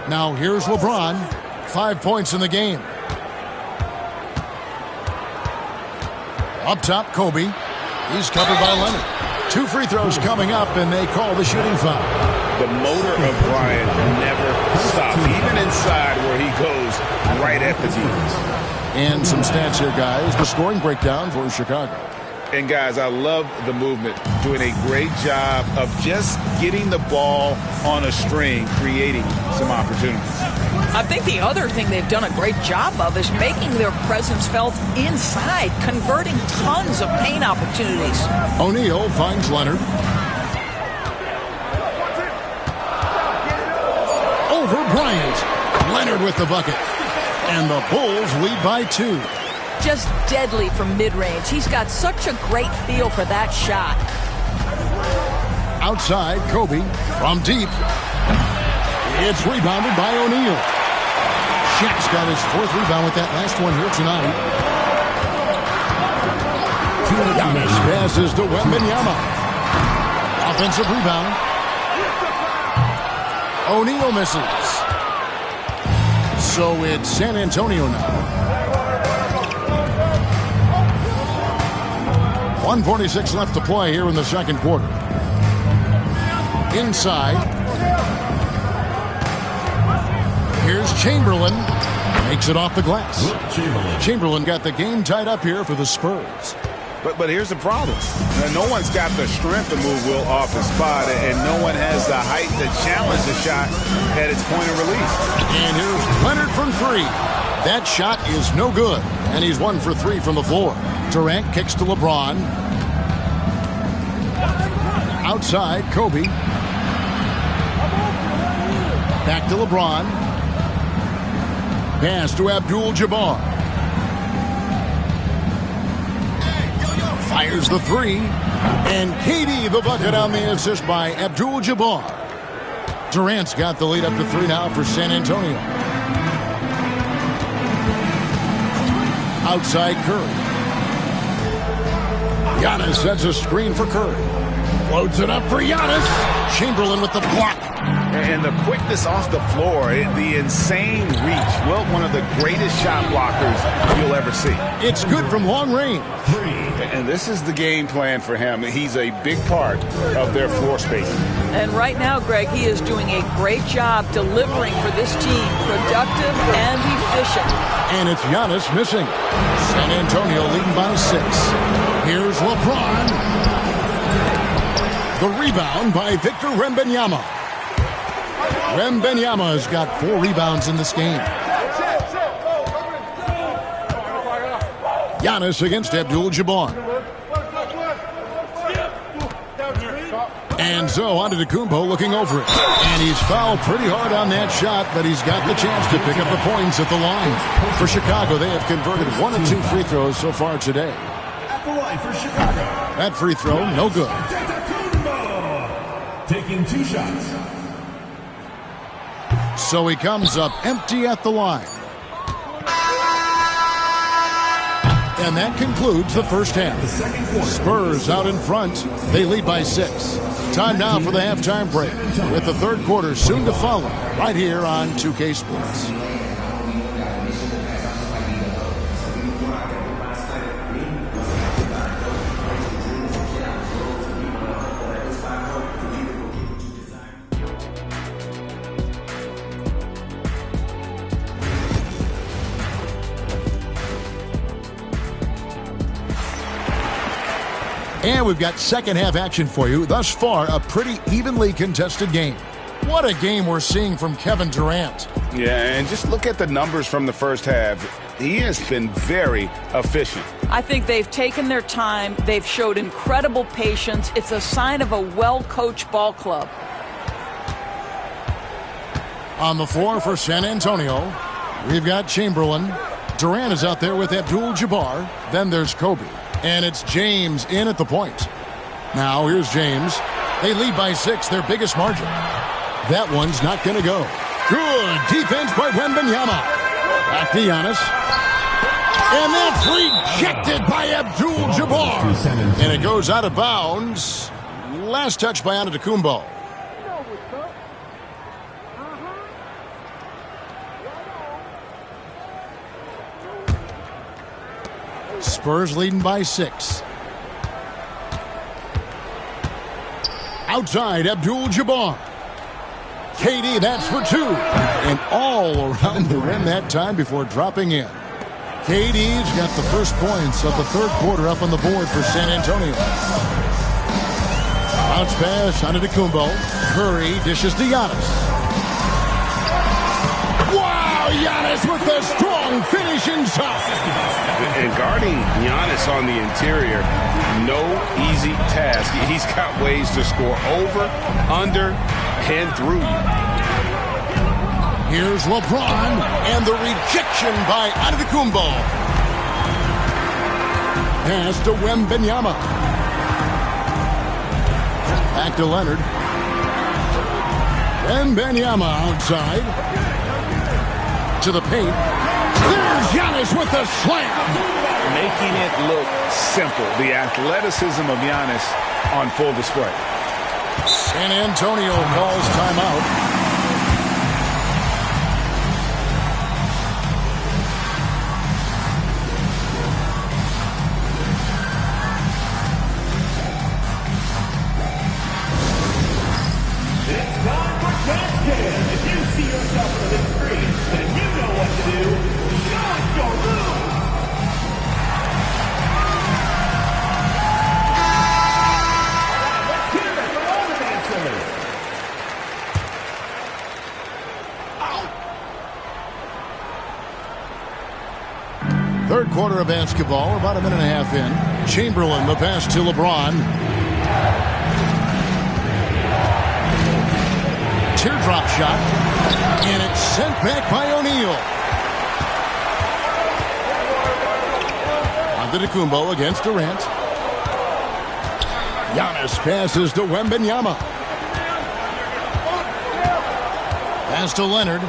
G: Now here's LeBron. 5 points in the game. Up top, Kobe. He's covered by Leonard. 2 free throws coming up, and they call the shooting foul.
I: The motor of Bryant never stops, even inside where he goes right at the defense.
G: And some stats here, guys. The scoring breakdown for Chicago.
I: And, guys, I love the movement. Doing a great job of just getting the ball on a string, creating some opportunities.
H: I think the other thing they've done a great job of is making their presence felt inside, converting tons of paint opportunities.
G: O'Neal finds Leonard. Over Bryant. Leonard with the bucket. And the Bulls lead by 2.
H: Just deadly from mid-range. He's got such a great feel for that shot.
G: Outside, Kobe from deep. It's rebounded by O'Neal. Shaq's got his 4th rebound with that last one here tonight. Giannis passes to Wembanyama. Offensive rebound. O'Neal misses. So it's San Antonio now. 1:46 left to play here in the second quarter. Inside. Here's Chamberlain. Makes it off the glass. Chamberlain got the game tied up here for the Spurs.
I: But here's the problem. No one's got the strength to move Will off the spot, and no one has the height to challenge the shot at its point of release.
G: And here's Leonard from 3. That shot is no good, and he's 1 for 3 from the floor. Durant kicks to LeBron. Outside, Kobe. Back to LeBron. Pass to Abdul-Jabbar. Fires the 3. And KD the bucket on the assist by Abdul-Jabbar. Durant's got the lead up to 3 now for San Antonio. Outside Curry. Giannis sets a screen for Curry. Floats it up for Giannis. Chamberlain with the block.
I: And the quickness off the floor, the insane reach. Well, one of the greatest shot blockers you'll ever see.
G: It's good from long range.
I: And this is the game plan for him. He's a big part of their floor spacing.
H: And right now, Greg, he is doing a great job delivering for this team. Productive and efficient.
G: And it's Giannis missing. San Antonio leading by 6. Here's LeBron. The rebound by Victor Wembanyama. Wembanyama has got 4 rebounds in this game. Giannis against Abdul-Jabbar. And so Antetokounmpo looking over it. And he's fouled pretty hard on that shot, but he's got the chance to pick up the points at the line. For Chicago, they have converted 1 of 2 free throws so far today.
E: At the line for Chicago.
G: That free throw, no good.
E: Taking 2 shots.
G: So he comes up empty at the line. And that concludes the first half. Spurs out in front. They lead by 6. Time now for the halftime break, with the third quarter soon to follow, right here on 2K Sports. And we've got second half action for you. Thus far, a pretty evenly contested game. What a game we're seeing from Kevin Durant.
I: Yeah, and just look at the numbers from the first half. He has been very efficient.
H: I think they've taken their time. They've showed incredible patience. It's a sign of a well-coached ball club.
G: On the floor for San Antonio, we've got Chamberlain. Durant is out there with Abdul-Jabbar. Then there's Kobe. And it's James in at the point. Now here's James. They lead by 6, their biggest margin. That one's not going to go. Good defense by Wembanyama. Back to Giannis. And that's rejected by Abdul-Jabbar. And it goes out of bounds. last touch by Antetokounmpo. Spurs leading by 6. Outside, Abdul-Jabbar. KD, that's for 2. And all around the rim that time before dropping in. KD's got the first points of the third quarter up on the board for San Antonio. Bounce pass, Antetokounmpo. Curry dishes to Giannis. Wow, Giannis with the strong finish inside.
I: And guarding Giannis on the interior, no easy task. He's got ways to score over, under, and through you.
G: Here's LeBron, and the rejection by Antetokounmpo. Pass to Wembanyama. Back to Leonard. Wembanyama outside. To the paint. There's Giannis with the slam.
I: Making it look simple. The athleticism of Giannis on full display.
G: San Antonio calls timeout.
E: It's time for Catch Can. If you see yourself on the screen, then you know what to do. Show us your moves. Let's hear it from all the dancers.
G: Third quarter of basketball. We're about a minute and a half in. Chamberlain, the pass to LeBron. Teardrop shot. And it's sent back by O'Neal. Antetokounmpo against Durant. Giannis passes to Wembanyama. Pass to Leonard.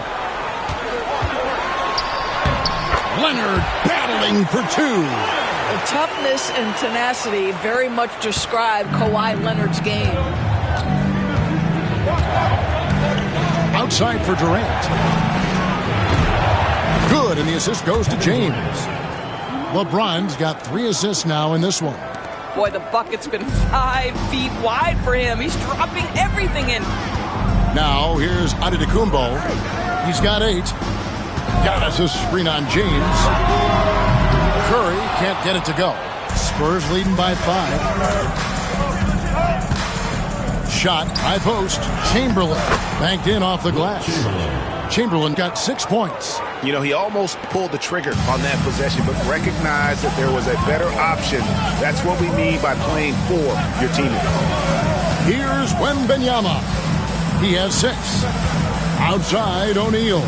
G: Leonard battling for 2.
H: The toughness and tenacity very much describe Kawhi Leonard's game.
G: Outside for Durant. Good, and the assist goes to James. LeBron's got 3 assists now in this one.
H: Boy, the bucket's been 5 feet wide for him. He's dropping everything in.
G: Now, here's Antetokounmpo. He's got 8. Giannis a screen on James. Curry can't get it to go. Spurs leading by 5. Shot, high post. Chamberlain banked in off the glass. Chamberlain got 6 points.
I: You know, he almost pulled the trigger on that possession, but recognized that there was a better option. That's what we mean by playing for your teammate.
G: Here's Wembanyama. He has 6. Outside, O'Neal.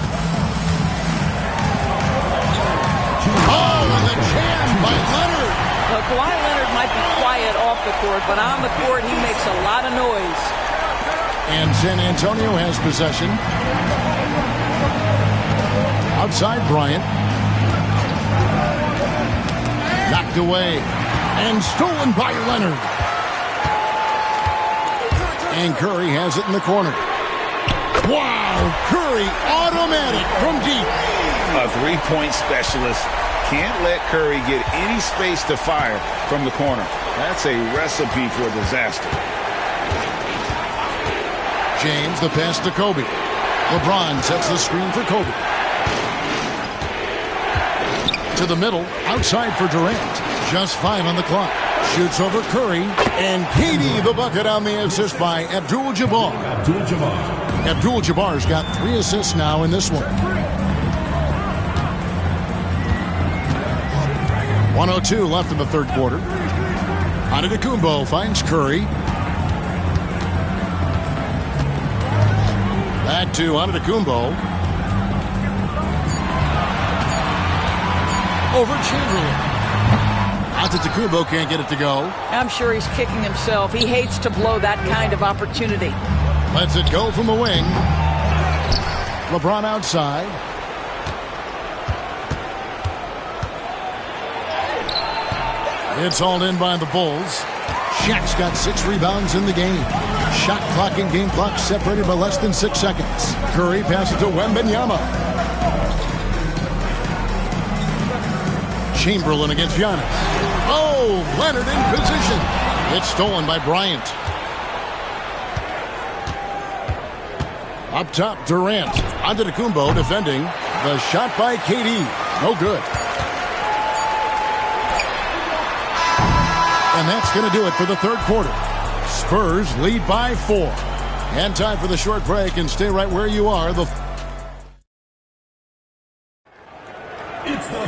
G: Oh, and the jam by Leonard.
H: Well, Kawhi Leonard might be quiet off the court, but on the court, he makes a lot of noise.
G: And San Antonio has possession. Outside Bryant. Knocked away. And stolen by Leonard. And Curry has it in the corner. Wow! Curry automatic from deep.
I: A three-point specialist can't let Curry get any space to fire from the corner. That's a recipe for disaster.
G: James, the pass to Kobe. LeBron sets the screen for Kobe. To the middle, outside for Durant. Just 5 on the clock. Shoots over Curry. And KD the bucket on the assist by Abdul-Jabbar. Abdul-Jabbar's got 3 assists now in this one. 1:02 left in the third quarter. Antetokounmpo finds Curry. Back to Antetokounmpo. Over Chamberlain. Antetokounmpo can't get it to go.
H: I'm sure he's kicking himself. He hates to blow that kind of opportunity.
G: Lets it go from the wing. LeBron outside. It's hauled in by the Bulls. Shaq's got 6 rebounds in the game. Shot clock and game clock separated by less than 6 seconds. Curry passes to Wembanyama. Chamberlain against Giannis. Oh, Leonard in position. It's stolen by Bryant. Up top, Durant. Antetokounmpo defending. The shot by KD. No good. And that's going to do it for the third quarter. Spurs lead by 4. And time for the short break, and stay right where you are.
E: It's the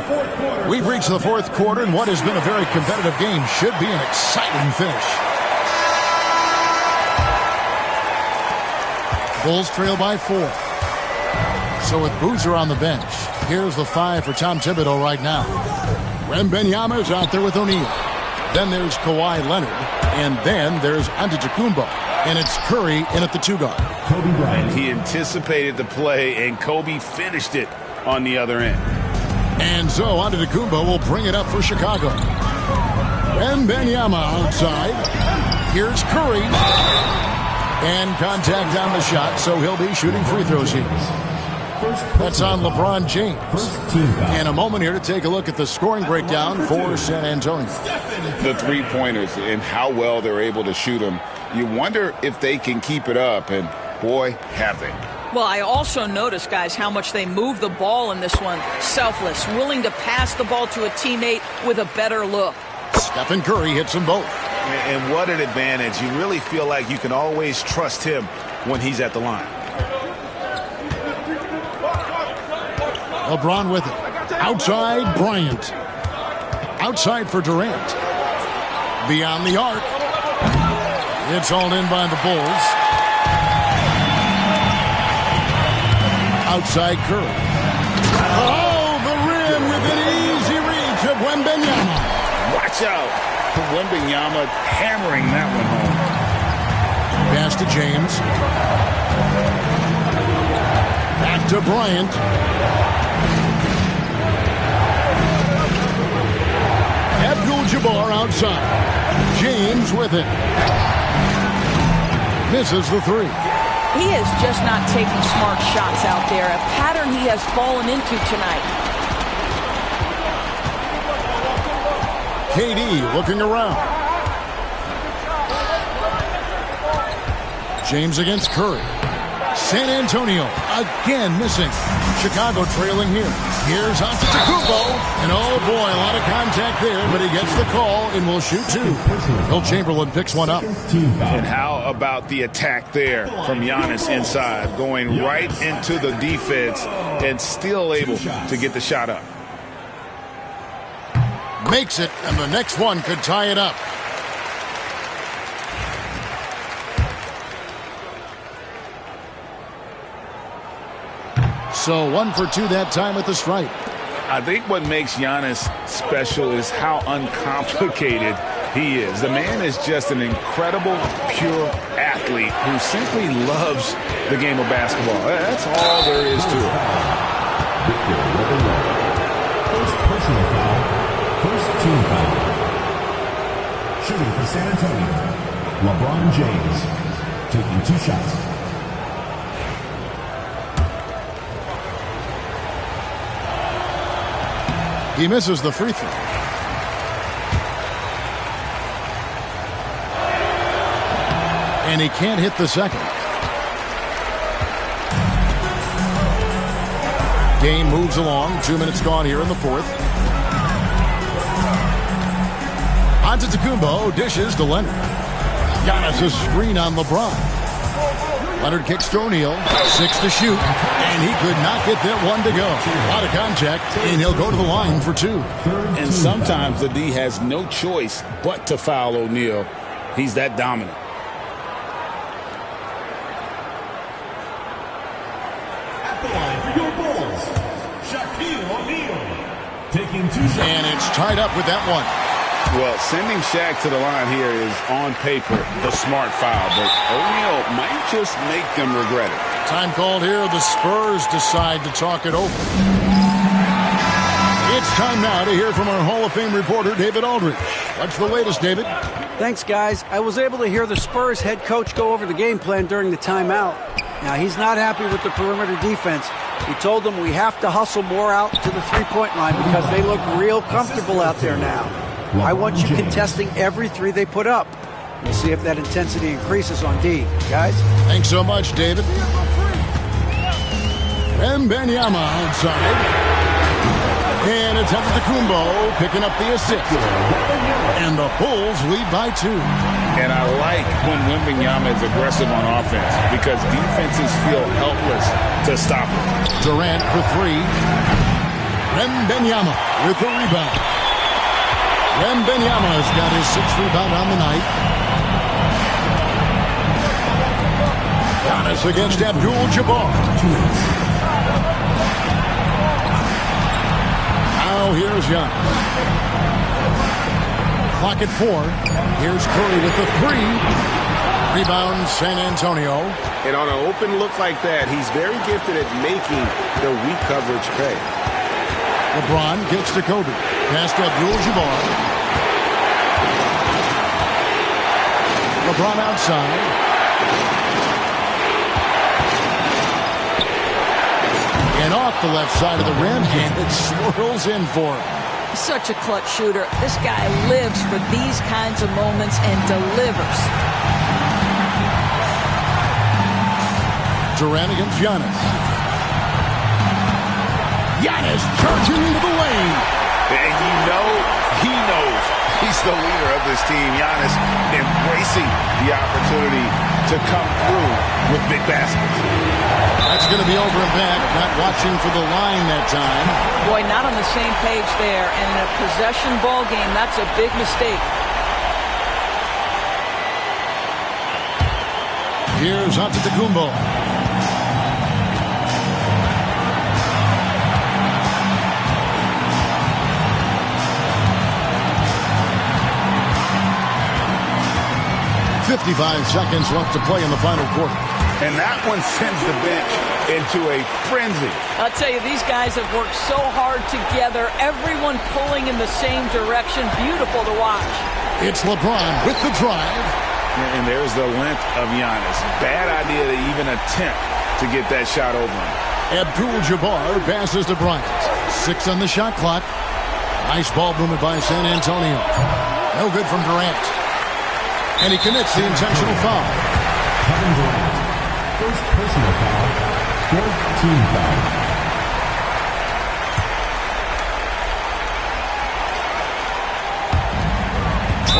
E: fourth quarter.
G: We've reached the fourth quarter, and what has been a very competitive game should be an exciting finish. Bulls trail by 4. So with Boozer on the bench, here's the 5 for Tom Thibodeau right now. Wembanyama's out there with O'Neal. Then there's Kawhi Leonard. And then there's Antetokounmpo. And it's Curry in at the 2 guard.
I: Kobe Bryant. He anticipated the play, and Kobe finished it on the other end.
G: And so Antetokounmpo will bring it up for Chicago. Wembanyama outside. Here's Curry. And contact on the shot, so he'll be shooting free throws here. That's on LeBron James. And a moment here to take a look at the scoring breakdown for San Antonio.
I: The three-pointers and how well they're able to shoot them. You wonder if they can keep it up, and boy, have they.
H: Well, I also noticed, guys, how much they move the ball in this one. Selfless, willing to pass the ball to a teammate with a better look.
G: Stephen Curry hits them both.
I: And what an advantage. You really feel like you can always trust him when he's at the line.
G: LeBron with it. Outside, Bryant. Outside for Durant. Beyond the arc. It's hauled in by the Bulls. Outside Curry. Oh, the rim within easy reach of Wembanyama.
I: Watch out. Wembanyama hammering that one home.
G: Pass to James. Back to Bryant. Abdul-Jabbar outside. James with it. Misses the 3.
H: He is just not taking smart shots out there. A pattern he has fallen into tonight.
G: KD looking around. James against Curry. San Antonio again missing. Chicago trailing here. Here's Antetokounmpo. And oh boy, a lot of contact there, but he gets the call and will shoot 2. Will Chamberlain picks one up.
I: And how about the attack there from Giannis inside, going right into the defense and still able to get the shot up.
G: Makes it, and the next one could tie it up. So 1 for 2 that time at the stripe.
I: I think what makes Giannis special is how uncomplicated he is. The man is just an incredible, pure athlete who simply loves the game of basketball. That's all there is to it.
E: First personal foul. First team foul. Shooting for San Antonio, LeBron James, taking 2 shots.
G: He misses the free throw. And he can't hit the second. Game moves along. 2 minutes gone here in the fourth. Antetokounmpo dishes to Leonard. Giannis' screen on LeBron. Leonard kicks to O'Neal. 6 to shoot. And he could not get that one to go. A lot of contact, and he'll go to the line for 2.
I: And sometimes the D has no choice but to foul O'Neal. He's that dominant.
E: At the line for your Bulls, Shaquille O'Neal, taking 2 shots.
G: And it's tied up with that one.
I: Well, sending Shaq to the line here is, on paper, the smart foul. But O'Neal might just make them regret it.
G: Time called here. The Spurs decide to talk it over. It's time now to hear from our Hall of Fame reporter, David Aldridge. What's the latest, David?
J: Thanks, guys. I was able to hear the Spurs head coach go over the game plan during the timeout. Now, he's not happy with the perimeter defense. He told them we have to hustle more out to the three-point line because they look real comfortable out there now. I want you contesting every three they put up. We'll see if that intensity increases on D. Guys?
G: Thanks so much, David. Wembanyama outside. And it's Antetokounmpo picking up the assist. And the Bulls lead by 2.
I: And I like when Wembanyama is aggressive on offense because defenses feel helpless to stop him.
G: Durant for 3. Wembanyama with the rebound. Wembanyama's got his 6th rebound on the night. Giannis against Abdul-Jabbar. Now here's Giannis. Clock at 4. Here's Curry with the 3. Rebound San Antonio.
I: And on an open look like that, he's very gifted at making the weak coverage pay.
G: LeBron gets to Kobe. Pass to Abdul-Jabbar. LeBron outside. And off the left side of the rim, and it swirls in for him.
H: Such a clutch shooter. This guy lives for these kinds of moments and delivers.
G: Durant against Giannis. Giannis charging into the lane.
I: And you know he knows he's the leader of this team. Giannis embracing the opportunity to come through with big baskets.
G: That's going to be over and back. Not watching for the line that time.
H: Boy, not on the same page there. And in a possession ball game, that's a big mistake.
G: Here's Antetokounmpo. .55 seconds left to play in the final quarter.
I: And that one sends the bench into a frenzy.
H: I'll tell you, these guys have worked so hard together. Everyone pulling in the same direction. Beautiful to watch.
G: It's LeBron with the drive.
I: And there's the length of Giannis. Bad idea to even attempt to get that shot over him.
G: Abdul-Jabbar passes to Bryant. 6 on the shot clock. Nice ball movement by San Antonio. No good from Durant. And he commits the intentional foul.
E: Kevin Durant. First personal foul. 4th team foul.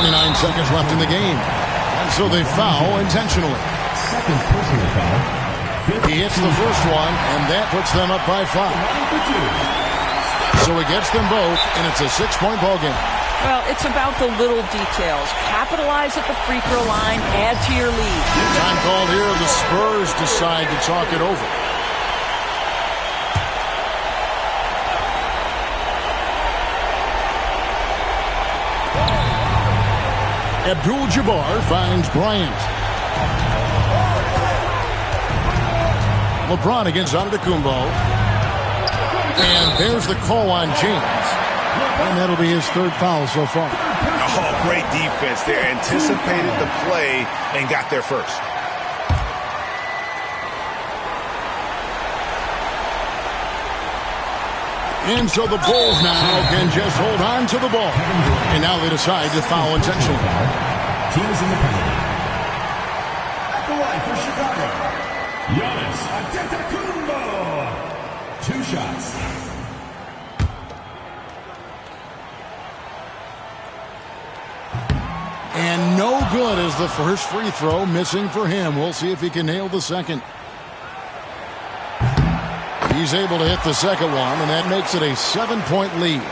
G: .29 seconds left in the game. And so they foul intentionally.
E: Second personal foul.
G: He hits the first one, and that puts them up by 5. So he gets them both, and it's a 6-point ball game.
H: Well, it's about the little details. Capitalize at the free throw line, add to your lead.
G: Time called here. The Spurs decide to talk it over. Abdul-Jabbar finds Bryant. LeBron against Antetokounmpo. And there's the call on James. And that'll be his 3rd foul so far.
I: Oh, great defense there. Anticipated the play and got there first.
G: And so the Bulls now can just hold on to the ball. And now they decide to foul intentionally.
E: Teams in the penalty. At the line for Chicago, Giannis Antetokounmpo. 2 shots.
G: And no good as the first free throw missing for him. We'll see if he can nail the second. He's able to hit the second one, and that makes it a 7-point lead.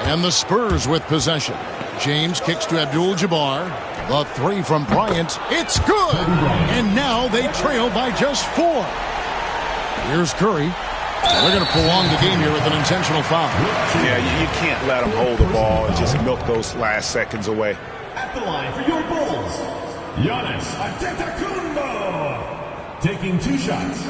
G: And the Spurs with possession. James kicks to Abdul-Jabbar. The 3 from Bryant. It's good! And now they trail by just 4. Here's Curry. They're going to prolong the game here with an intentional foul.
I: Yeah, you can't let them hold the ball and just milk those last seconds away.
E: At the line for your Bulls, Giannis Antetokounmpo. Taking 2 shots.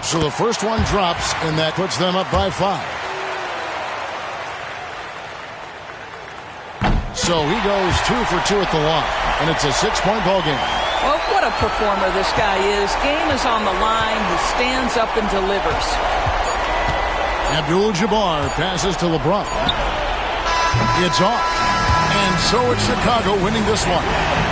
G: So the first one drops, and that puts them up by 5. So he goes 2 for 2 at the line, and it's a 6-point ball game.
H: Well, what a performer this guy is. Game is on the line. He stands up and delivers.
G: Abdul-Jabbar passes to LeBron. It's off. And so it's Chicago winning this one.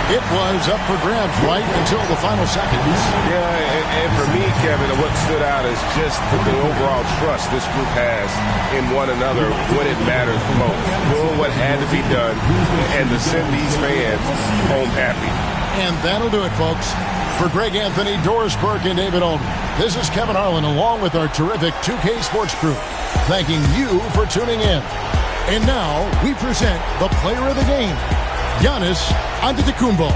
G: It was up for grabs right until the final seconds.
K: Yeah, and for me, Kevin, what stood out is just the overall trust this group has in one another when it matters most. Doing what had to be done and to send these fans home happy.
G: And that'll do it, folks. For Greg Anthony, Doris Burke, and David Olney, this is Kevin Harlan along with our terrific 2K Sports crew, thanking you for tuning in. And now we present the player of the game, Giannis Antetokounmpo.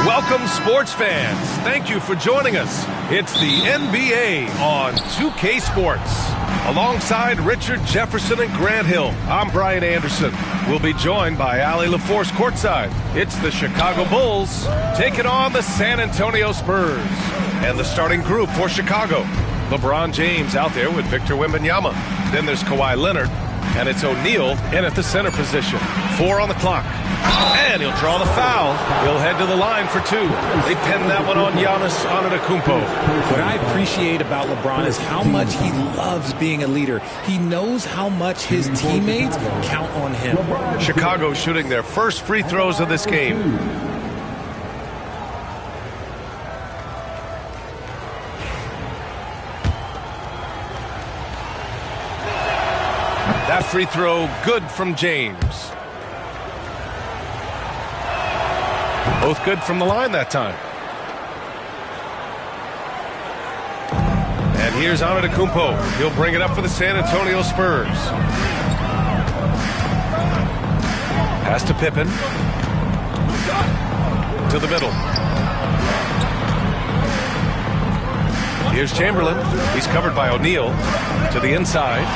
A: Welcome, sports fans. Thank you for joining us. It's the NBA on 2K Sports. Alongside Richard Jefferson and Grant Hill, I'm Brian Anderson. We'll be joined by Allie LaForce courtside. It's the Chicago Bulls taking on the San Antonio Spurs. And the starting group for Chicago: LeBron James out there with Victor Wembanyama. Then there's Kawhi Leonard, and it's O'Neal in at the center position. 4 on the clock. And he'll draw the foul. He'll head to the line for 2. They pinned that one on Giannis Antetokounmpo.
L: What I appreciate about LeBron is how much he loves being a leader. He knows how much his teammates count on him.
A: Chicago shooting their first free throws of this game. That free throw good from James. Both good from the line that time. And here's Antetokounmpo. He'll bring it up for the San Antonio Spurs. Pass to Pippen. To the middle. Here's Chamberlain. He's covered by O'Neal. To the inside.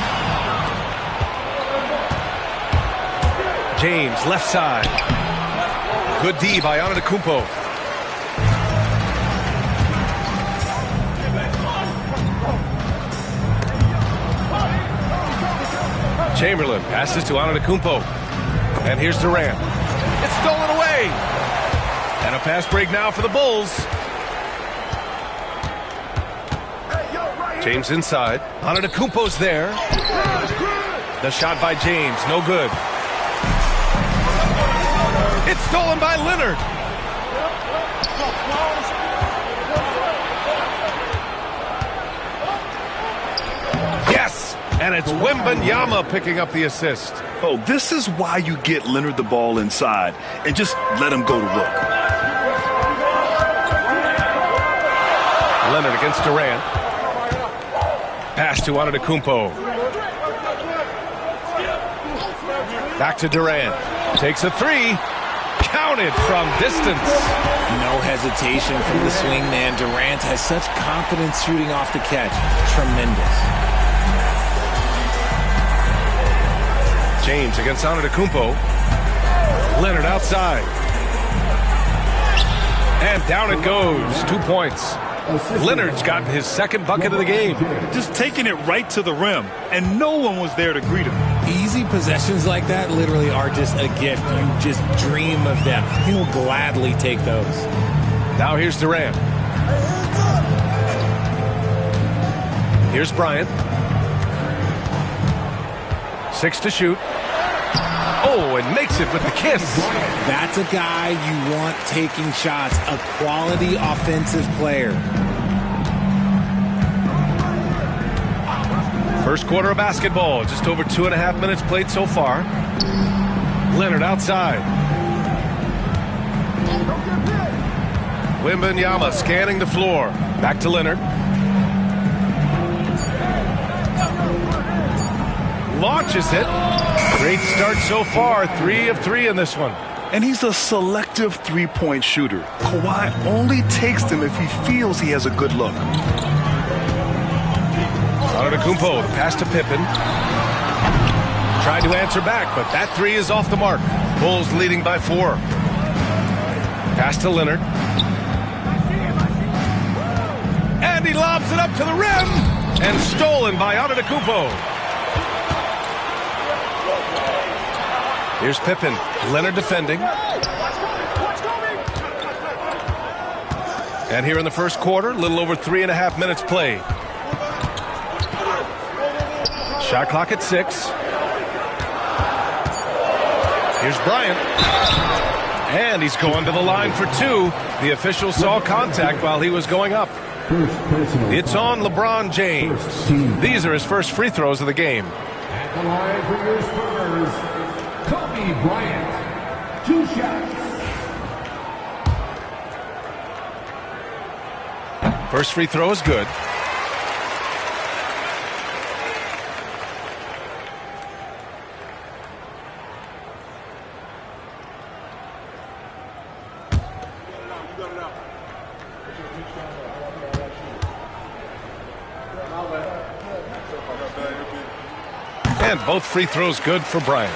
A: James, left side. Good D by Antetokounmpo. Chamberlain passes to Antetokounmpo. And here's Durant. It's stolen away. And a fast break now for the Bulls. James inside. Antetokounmpo's there. The shot by James, no good. It's stolen by Leonard. Yes, and it's Wembanyama picking up the assist.
C: Oh, this is why you get Leonard the ball inside and just let him go to work.
A: Leonard against Durant. Pass to Antetokounmpo. Back to Durant. Takes a 3. Counted from distance.
L: No hesitation from the swingman. Durant has such confidence shooting off the catch. Tremendous.
A: James against Antetokounmpo. Leonard outside. And down it goes. 2 points. Leonard's gotten his second bucket of the game.
C: Just taking it right to the rim, and no one was there to greet him.
L: Easy possessions like that literally are just a gift. You just dream of them. He'll gladly take those.
A: Now here's Durant. Here's Bryant. 6 to shoot. Oh, and makes it with the kiss.
L: That's a guy you want taking shots. A quality offensive player.
A: First quarter of basketball. Just over 2.5 minutes played so far. Leonard outside. Wembanyama scanning the floor. Back to Leonard. Launches it. Great start so far. 3 of 3 in this one.
C: And he's a selective three-point shooter. Kawhi only takes them if he feels he has a good look.
A: Antetokounmpo, the pass to Pippen. Tried to answer back, but that 3 is off the mark. Bulls leading by 4. Pass to Leonard. And he lobs it up to the rim. And stolen by Antetokounmpo. Here's Pippen. Leonard defending. And here in the first quarter, a little over 3.5 minutes played. Shot clock at 6. Here's Bryant. And he's going to the line for 2. The official saw contact while he was going up. It's on LeBron James. These are his first free throws of the game.
E: At the line for your Spurs, Kobe Bryant. 2 shots.
A: First free throw is good. And both free throws good for Bryant.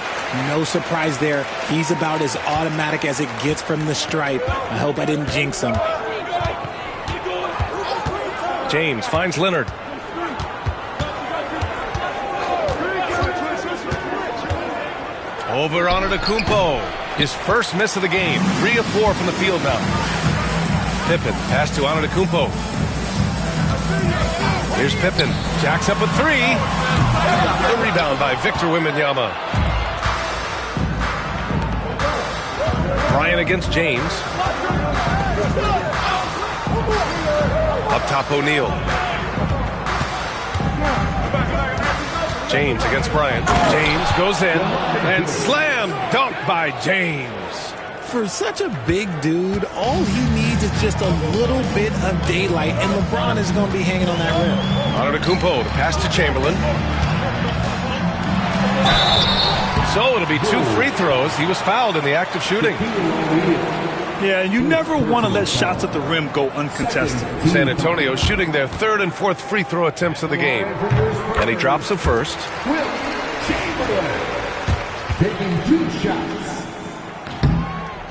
L: No surprise there. He's about as automatic as it gets from the stripe. I hope I didn't jinx him.
A: James finds Leonard. Over on Antetokounmpo. His first miss of the game. 3 of 4 from the field now. Pippen, pass to Antetokounmpo. Here's Pippen. Jacks up a 3. The rebound by Victor Wembanyama. Bryant against James. Up top, O'Neal. James against Bryant. James goes in and slam dunk by James.
L: For such a big dude, all he needs is just a little bit of daylight, and LeBron is going to be hanging on that rim.
A: Antetokounmpo, the pass to Chamberlain. So it'll be 2 free throws. He was fouled in the act of shooting.
C: Yeah, you never want to let shots at the rim go uncontested.
A: San Antonio shooting their 3rd and 4th free throw attempts of the game. And he drops the first.
E: Taking 2 shots.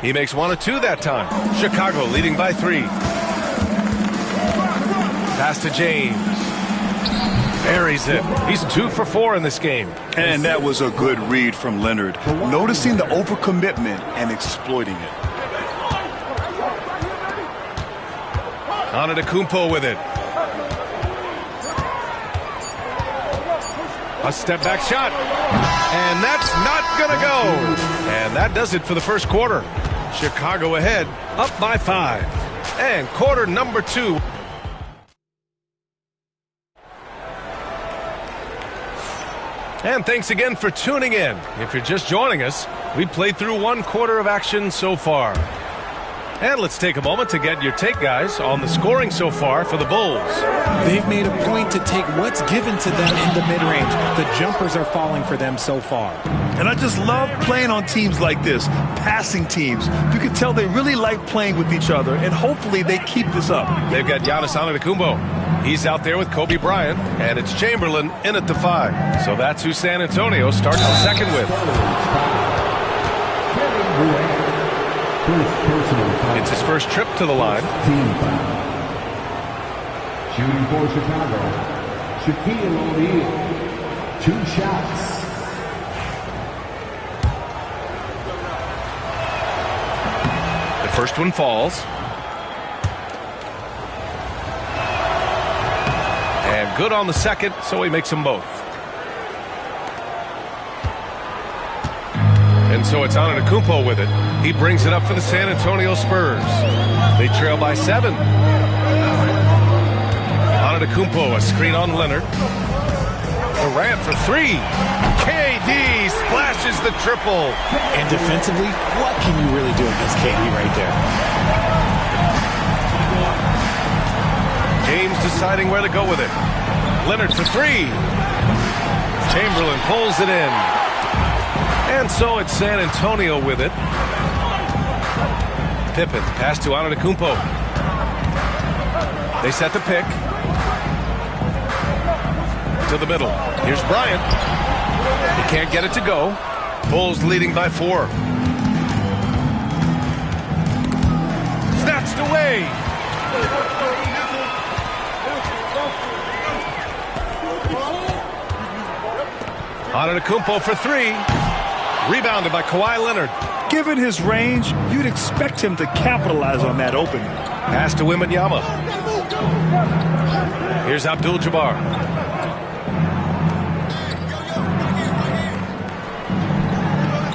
A: He makes 1 of 2 that time. Chicago leading by 3. Pass to James. Buries it. He's 2 for 4 in this game.
C: And that was a good read from Leonard. Noticing the overcommitment and exploiting it.
A: Antetokounmpo with it. A step back shot. And that's not going to go. And that does it for the first quarter. Chicago ahead, up by 5. And quarter number 2. And thanks again for tuning in. If you're just joining us, we played through 1 quarter of action so far. And let's take a moment to get your take, guys, on the scoring so far for the Bulls.
L: They've made a point to take what's given to them in the mid-range. The jumpers are falling for them so far.
C: And I just love playing on teams like this, passing teams. You can tell they really like playing with each other, and hopefully they keep this up.
A: They've got Giannis Antetokounmpo. He's out there with Kobe Bryant, and it's Chamberlain in at the 5. So that's who San Antonio starts the second with. It's his first trip to the line.
E: Shooting for Chicago, Shaquille O'Neal. 2 shots.
A: The first one falls. And good on the second, so he makes them both. And so it's Antetokounmpo with it. He brings it up for the San Antonio Spurs. They trail by 7. Antetokounmpo, a screen on Leonard. Durant for 3. KD splashes the triple.
L: And defensively, what can you really do against KD right there?
A: James deciding where to go with it. Leonard for 3. Chamberlain pulls it in. And so it's San Antonio with it. Pippen, pass to Antetokounmpo. They set the pick. To the middle. Here's Bryant. He can't get it to go. Bulls leading by 4. Snatched away. Antetokounmpo for 3. Rebounded by Kawhi Leonard.
C: Given his range, you'd expect him to capitalize on that opening.
A: Pass to Wembanyama. Here's Abdul-Jabbar.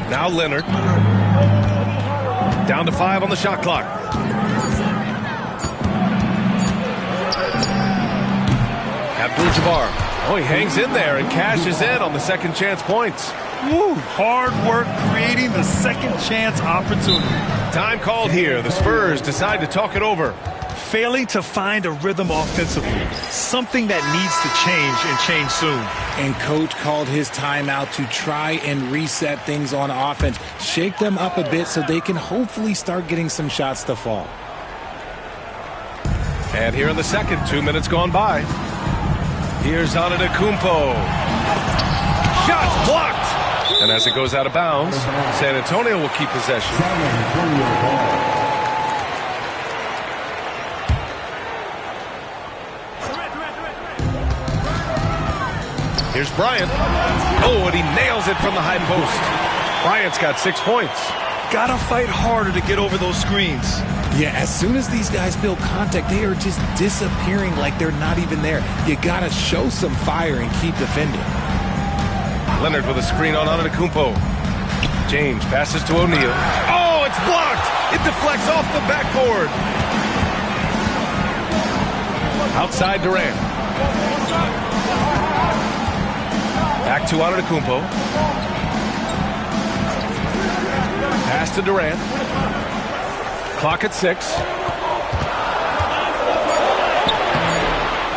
A: Now Leonard. Down to 5 on the shot clock. Abdul-Jabbar. Oh, he hangs in there and cashes in on the second chance points.
C: Woo, hard work creating the second chance opportunity.
A: Time called here. The Spurs decide to talk it over.
C: Failing to find a rhythm offensively. Something that needs to change and change soon.
L: And coach called his timeout to try and reset things on offense. Shake them up a bit so they can hopefully start getting some shots to fall.
A: And here in the second, 2 minutes gone by. Here's Antetokounmpo. Shot's blocked. And as it goes out of bounds, San Antonio will keep possession. Here's Bryant. Oh, and he nails it from the high post. Bryant's got 6 points.
C: Gotta fight harder to get over those screens.
L: Yeah, as soon as these guys build contact, they are just disappearing like they're not even there. You gotta show some fire and keep defending.
A: Leonard with a screen on Antetokounmpo. James passes to O'Neal. Oh, it's blocked! It deflects off the backboard. Outside Durant. Back to Antetokounmpo. Pass to Durant. Clock at 6.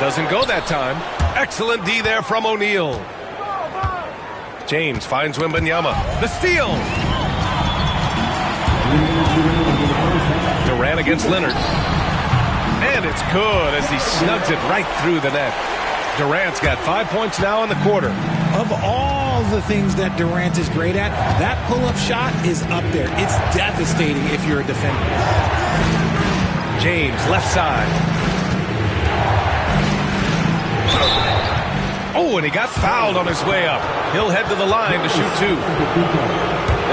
A: Doesn't go that time. Excellent D there from O'Neal. James finds Wembanyama. The steal. Durant against Leonard. And it's good as he snugs it right through the net. Durant's got 5 points now in the quarter.
L: Of all the things that Durant is great at, that pull-up shot is up there. It's devastating if you're a defender.
A: James, left side. Oh, and he got fouled on his way up. He'll head to the line to shoot 2.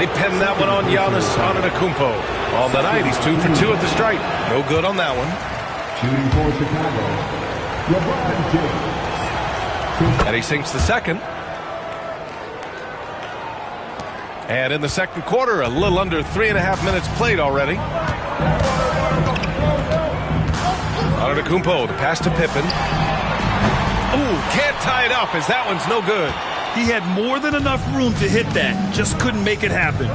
A: They pin that one on Giannis Antetokounmpo. On the night, he's 2 for 2 at the stripe. No good on that one.
E: Shooting for Chicago, LeBron James.
A: And he sinks the second. And in the second quarter, a little under 3.5 minutes played already. Antetokounmpo, the pass to Pippen. Ooh, can't tie it up as that one's no good.
C: He had more than enough room to hit that. Just couldn't make it happen.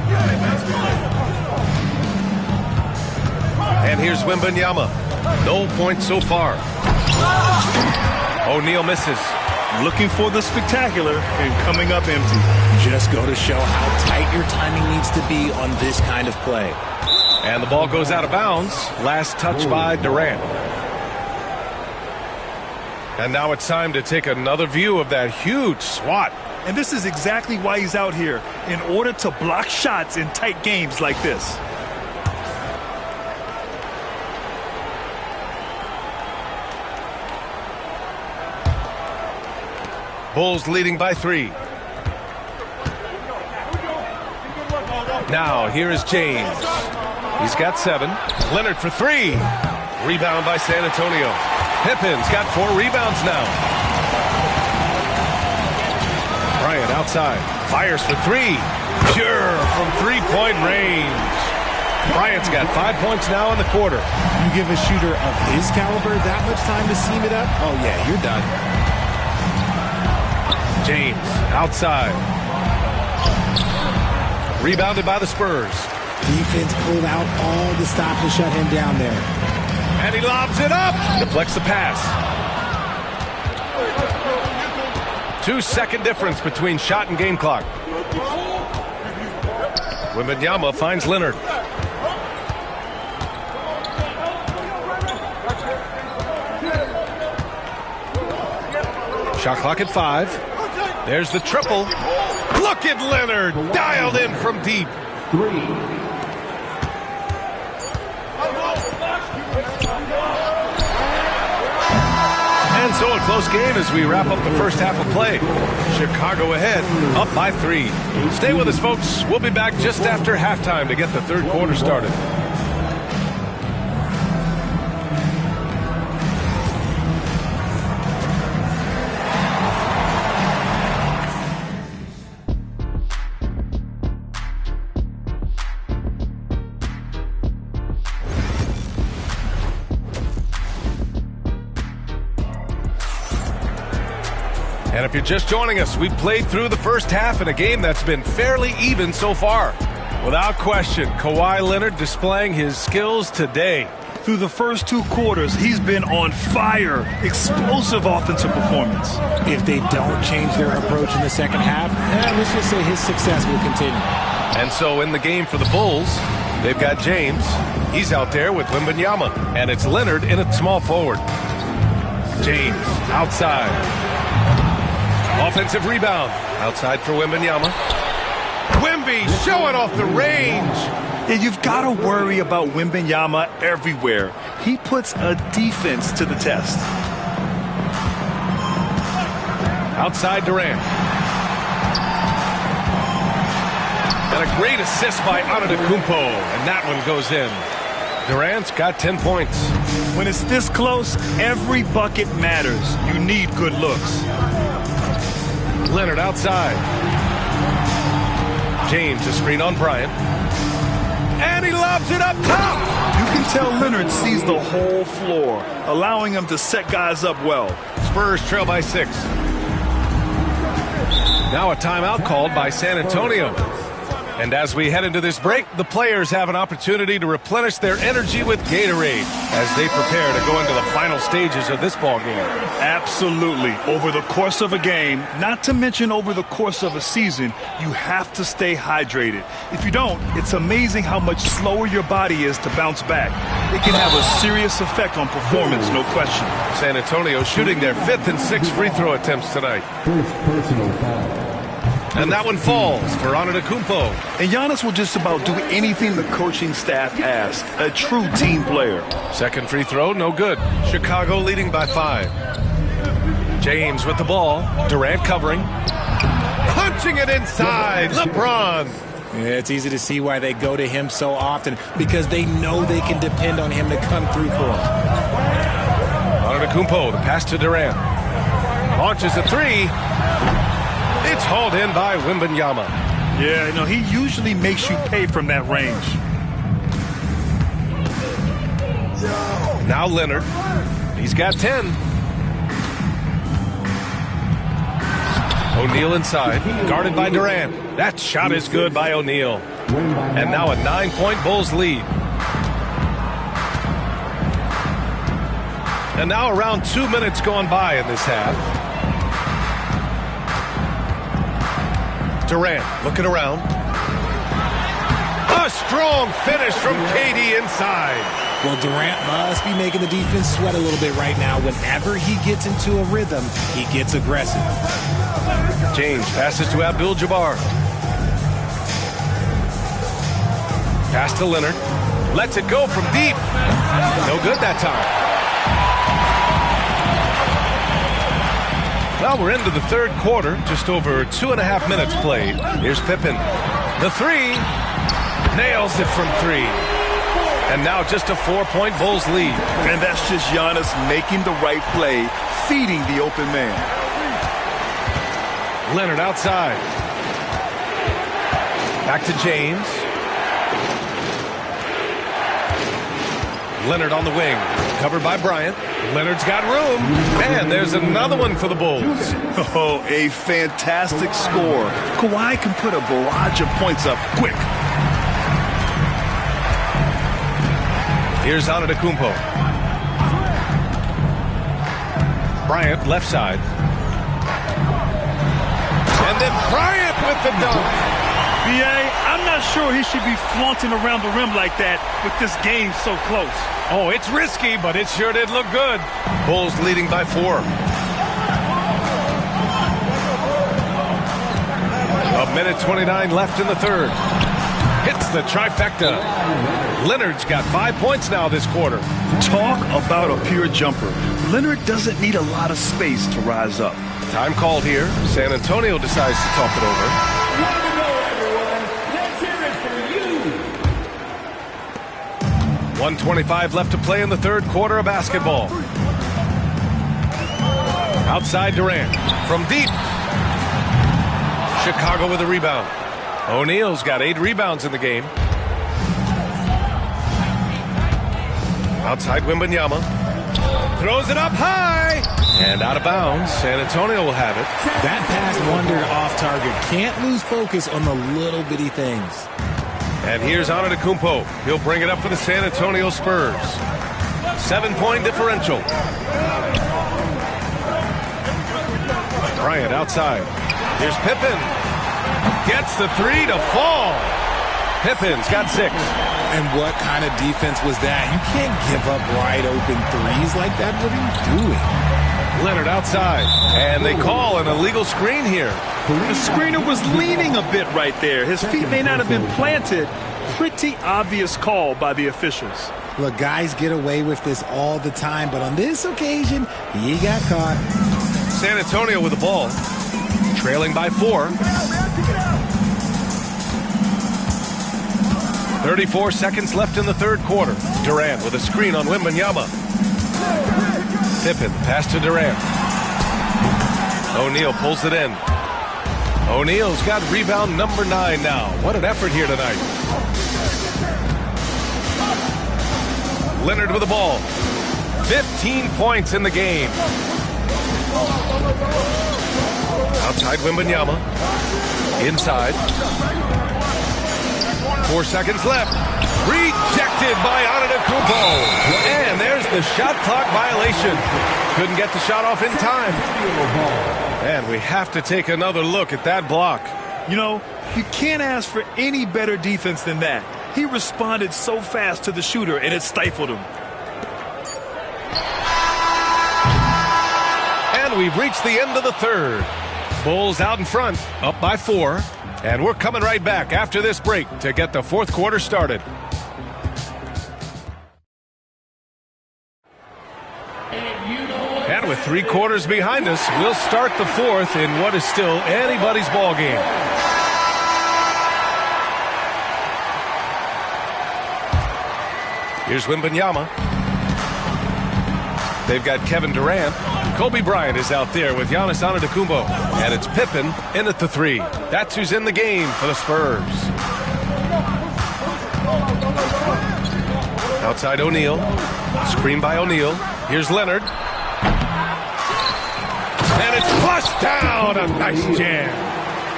A: And here's Wembanyama. No points so far. O'Neal misses.
C: Looking for the spectacular and coming up empty.
L: Just go to show how tight your timing needs to be on this kind of play.
A: And the ball goes out of bounds. Last touch by Durant. And now it's time to take another view of that huge swat.
C: And this is exactly why he's out here, in order to block shots in tight games like this.
A: Bulls leading by 3. Now, here is James. He's got 7. Leonard for 3. Rebound by San Antonio. Pippen's got 4 rebounds now. Bryant outside. Fires for 3. Pure from 3-point range. Bryant's got 5 points now in the quarter.
L: You give a shooter of his caliber that much time to seam it up? Oh, yeah, you're done.
A: James outside. Rebounded by the Spurs.
L: Defense pulled out all the stops to shut him down there.
A: And he lobs it up. Deflects the pass. 2-second difference between shot and game clock. Wembanyama finds Leonard. Shot clock at 5. There's the triple. Look at Leonard, dialed in from deep.
E: 3.
A: And so a close game as we wrap up the first half of play. Chicago ahead, up by 3. Stay with us, folks. We'll be back just after halftime to get the third quarter started. And if you're just joining us, we've played through the first half in a game that's been fairly even so far. Without question, Kawhi Leonard displaying his skills today.
C: Through the first 2 quarters, he's been on fire. Explosive offensive performance.
L: If they don't change their approach in the second half, let's just say his success will continue.
A: And so in the game for the Bulls, they've got James. He's out there with Wembanyama. And it's Leonard in at small forward. James outside. Offensive rebound. Outside for Wembanyama. Wemby showing off the range.
C: Yeah, you've got to worry about Wembanyama everywhere. He puts a defense to the test.
A: Outside Durant. And a great assist by Antetokounmpo. And that one goes in. Durant's got 10 points.
C: When it's this close, every bucket matters. You need good looks.
A: Leonard outside. James a screen on Bryant. And he lobs it up top.
C: You can tell Leonard sees the whole floor, allowing him to set guys up well.
A: Spurs trail by 6. Now a timeout called by San Antonio. And as we head into this break, the players have an opportunity to replenish their energy with Gatorade as they prepare to go into the final stages of this ball game.
C: Absolutely. Over the course of a game, not to mention over the course of a season, you have to stay hydrated. If you don't, it's amazing how much slower your body is to bounce back. It can have a serious effect on performance, no question.
A: San Antonio shooting their 5th and 6th free throw attempts tonight.
E: First personal foul.
A: And that one falls for Antetokounmpo.
C: And Giannis will just about do anything the coaching staff asks. A true team player.
A: Second free throw, no good. Chicago leading by 5. James with the ball. Durant covering. Punching it inside. LeBron.
L: Yeah, it's easy to see why they go to him so often, because they know they can depend on him to come through for them.
A: Antetokounmpo, the pass to Durant. Launches a 3. It's hauled in by Wembanyama.
C: Yeah, he usually makes you pay from that range.
A: Now Leonard. He's got 10. O'Neal inside. Guarded by Durant. That shot is good by O'Neal. And now a 9-point Bulls lead. And now around 2 minutes gone by in this half. Durant looking around. A strong finish from KD inside.
L: Well, Durant must be making the defense sweat a little bit right now. Whenever he gets into a rhythm, he gets aggressive.
A: James passes to Abdul-Jabbar. Pass to Leonard. Lets it go from deep. No good that time. Well, we're into the third quarter, just over 2.5 minutes played. Here's Pippen. The 3. Nails it from 3. And now just a 4-point Bulls lead.
C: And that's just Giannis making the right play, feeding the open man.
A: Leonard outside. Back to James. Leonard on the wing. Covered by Bryant. Leonard's got room. And there's another one for the Bulls.
C: Oh, a fantastic score. Kawhi can put a barrage of points up quick.
A: Here's Antetokounmpo. Bryant left side. And then Bryant with the dunk.
C: B.A., I'm not sure he should be flaunting around the rim like that with this game so close.
A: Oh, it's risky, but it sure did look good. Bulls leading by 4. A minute 29 left in the third. Hits the trifecta. Leonard's got 5 points now this quarter.
C: Talk about a pure jumper. Leonard doesn't need a lot of space to rise up.
A: Time called here. San Antonio decides to talk it over. 1:25 left to play in the third quarter of basketball. Outside Durant. From deep. Chicago with a rebound. O'Neal's got 8 rebounds in the game. Outside Wembanyama. Throws it up high. And out of bounds. San Antonio will have it.
L: That pass wandered off target. Can't lose focus on the little bitty things.
A: And here's Antetokounmpo. He'll bring it up for the San Antonio Spurs. 7-point differential. Bryant outside. Here's Pippen. Gets the 3 to fall. Pippen's got 6.
L: And what kind of defense was that? You can't give up wide open threes like that. What are you doing?
A: Leonard outside. And they call an illegal screen here.
C: The screener was leaning a bit right there. His feet may not have been planted. Pretty obvious call by the officials.
L: Look, guys get away with this all the time, but on this occasion, he got caught.
A: San Antonio with the ball. Trailing by 4. 34 seconds left in the third quarter. Durant with a screen on Wembanyama. Pippen, pass to Durant. O'Neal pulls it in. O'Neal's got rebound number 9 now. What an effort here tonight. Leonard with the ball. 15 points in the game. Outside Wembanyama. Inside. 4 seconds left. Rejected by Antetokounmpo. And there's the shot clock violation. Couldn't get the shot off in time. And we have to take another look at that block.
C: You know, you can't ask for any better defense than that. He responded so fast to the shooter, and it stifled him.
A: And we've reached the end of the third. Bulls out in front, up by 4. And we're coming right back after this break to get the fourth quarter started. And with 3 quarters behind us, we'll start the fourth in what is still anybody's ball game. Here's Wembanyama. They've got Kevin Durant. Kobe Bryant is out there with Giannis Antetokounmpo. And it's Pippen in at the 3. That's who's in the game for the Spurs. Outside O'Neal. Screen by O'Neal. Here's Leonard. And it's flushed down. A nice jam.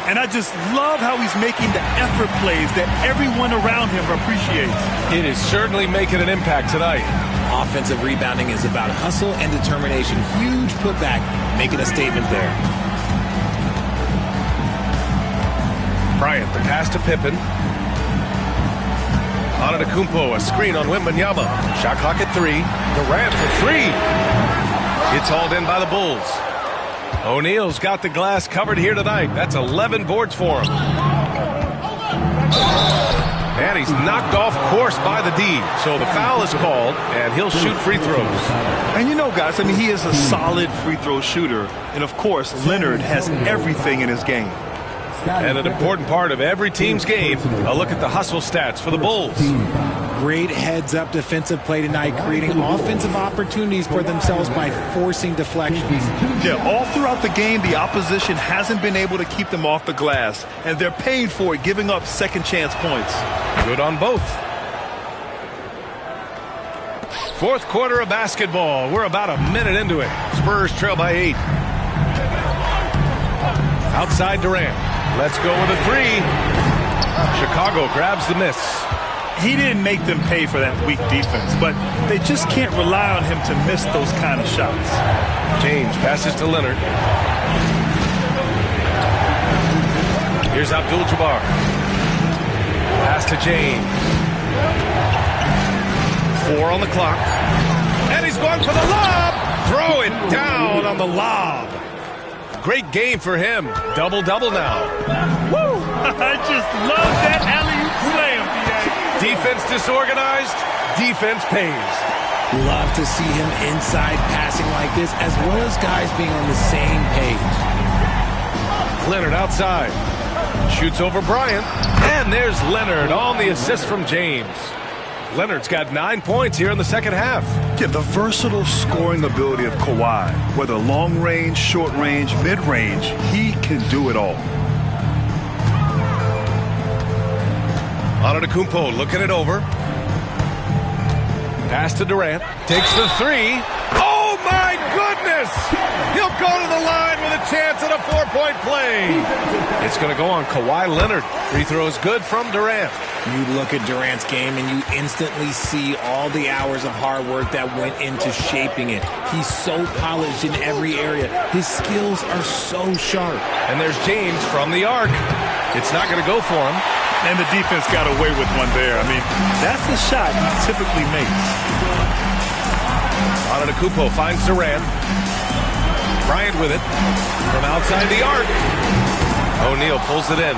C: And I just love how he's making the effort plays that everyone around him appreciates.
A: It is certainly making an impact tonight.
L: Offensive rebounding is about hustle and determination. Huge putback, making a statement there.
A: Bryant, the pass to Pippen. Antetokounmpo, a screen on Wembanyama. Shot clock at 3. Durant for 3. It's hauled in by the Bulls. O'Neal's got the glass covered here tonight. That's 11 boards for him. And he's knocked off course by the D. So the foul is called, and he'll shoot free throws.
C: And you know, guys, I mean, he is a solid free throw shooter. And, of course, Leonard has everything in his game.
A: And an important part of every team's game, a look at the hustle stats for the Bulls.
L: Great heads-up defensive play tonight, creating offensive opportunities for themselves by forcing deflections.
C: Yeah, all throughout the game, the opposition hasn't been able to keep them off the glass, and they're paying for it, giving up second-chance points.
A: Good on both. Fourth quarter of basketball. We're about a minute into it. Spurs trail by 8. Outside Durant. Let's go with a 3. Chicago grabs the miss.
C: He didn't make them pay for that weak defense, but they just can't rely on him to miss those kind of shots.
A: James passes to Leonard. Here's Abdul-Jabbar. Pass to James. 4 on the clock. And he's going for the lob. Throw it down on the lob. Great game for him. Double-double now.
C: Woo! I just love that alley-oop slam, B.A.
A: Defense disorganized. Defense pays.
L: Love to see him inside passing like this, as well as guys being on the same page.
A: Leonard outside. Shoots over Bryant. And there's Leonard on the assist from James. Leonard's got 9 points here in the second half.
C: Yeah, the versatile scoring ability of Kawhi, whether long range, short range, mid range, he can do it all.
A: Antetokounmpo looking it over. Pass to Durant. Takes the 3. Oh my goodness! He'll go to the line with a chance at a 4-point play. It's going to go on Kawhi Leonard. Free throw is good from Durant.
L: You look at Durant's game and you instantly see all the hours of hard work that went into shaping it. He's so polished in every area. His skills are so sharp.
A: And there's James from the arc. It's not going to go for him.
C: And the defense got away with one there. I mean, that's the shot he typically makes.
A: Antetokounmpo finds Durant. Bryant with it from outside the arc. O'Neal pulls it in.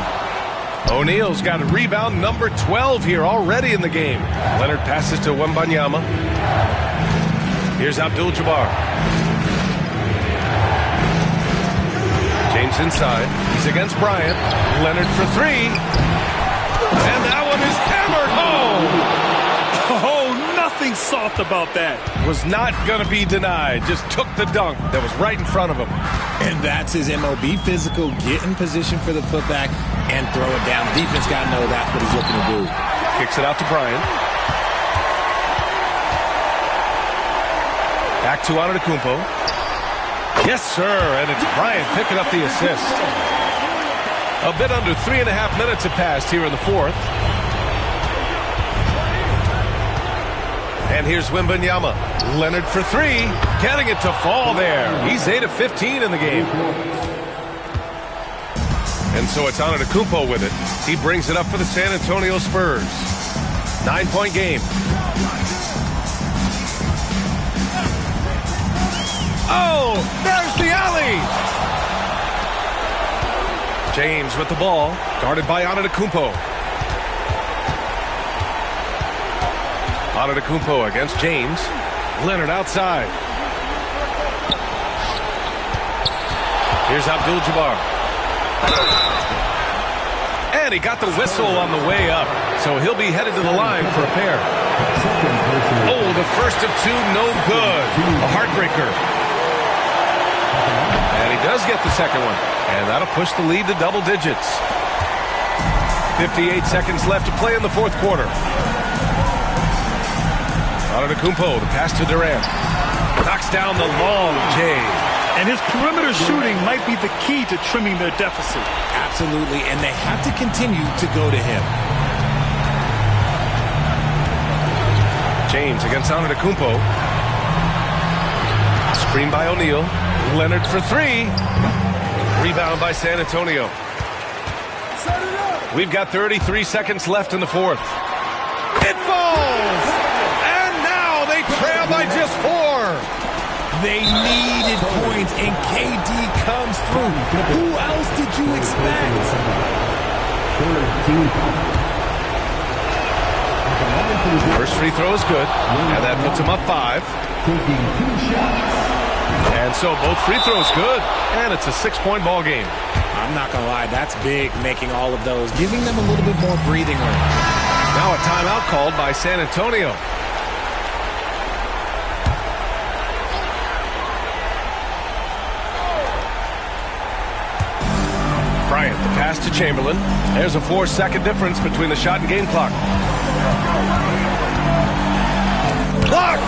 A: O'Neal's got a rebound number 12 here already in the game. Leonard passes to Wembanyama. Here's Abdul-Jabbar. James inside. He's against Bryant. Leonard for three. And that one is hammered home.
C: Oh, nothing soft about that.
A: Was not going to be denied. Just took the dunk that was right in front of him.
L: And that's his MOB, physical, get in position for the putback and throw it down. Defense got to know that's what he's looking to do.
A: Kicks it out to Bryant. Back to Antetokounmpo. Yes, sir, and it's Bryant picking up the assist. A bit under 3.5 minutes have passed here in the fourth. And here's Wembanyama. Leonard for three. Getting it to fall there. He's 8 of 15 in the game. And so it's Antetokounmpo with it. He brings it up for the San Antonio Spurs. 9-point game. Oh, there's the alley. James with the ball. Guarded by Antetokounmpo. Antetokounmpo against James. Leonard outside. Here's Abdul-Jabbar. And he got the whistle on the way up. So he'll be headed to the line for a pair. Oh, the first of two, no good. A heartbreaker. And he does get the second one. And that'll push the lead to double digits. 58 seconds left to play in the fourth quarter. Antetokounmpo, the pass to Durant. Knocks down the long J.
C: And his perimeter shooting might be the key to trimming their deficit.
L: Absolutely, and they have to continue to go to him.
A: James against Antetokounmpo. Screen by O'Neal. Leonard for three. Rebound by San Antonio. We've got 33 seconds left in the fourth. It falls! And now they trail by just 4.
L: They needed points, and KD comes through. Who else did you expect?
A: First free throw is good, and that puts him up 5. And so both free throws good, and it's a 6-point ball game.
L: I'm not going to lie, that's big, making all of those, giving them a little bit more breathing room.
A: Now a timeout called by San Antonio. Bryant, the pass to Chamberlain. There's a 4-second difference between the shot and game clock. Blocked!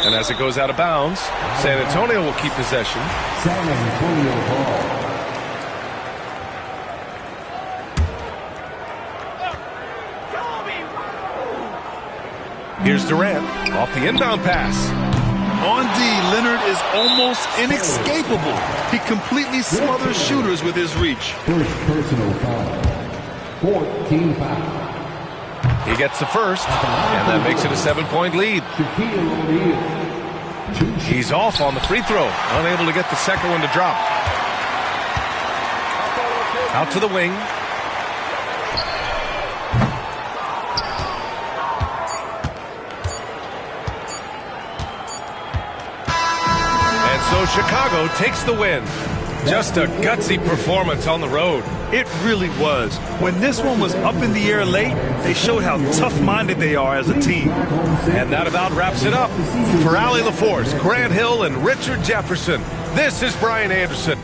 A: And as it goes out of bounds, San Antonio will keep possession.
E: San Antonio ball.
A: Here's Durant off the inbound pass.
C: On D, Leonard is almost inescapable. He completely smothers shooters with his reach.
E: First personal foul. 14 foul.
A: He gets the first, and that makes it a 7-point lead. He's off on the free throw, unable to get the second one to drop. Out to the wing. So Chicago takes the win. Just a gutsy performance on the road.
C: It really was. When this one was up in the air late, they showed how tough-minded they are as a team.
A: And that about wraps it up. For Allie LaForce, Grant Hill, and Richard Jefferson, this is Brian Anderson.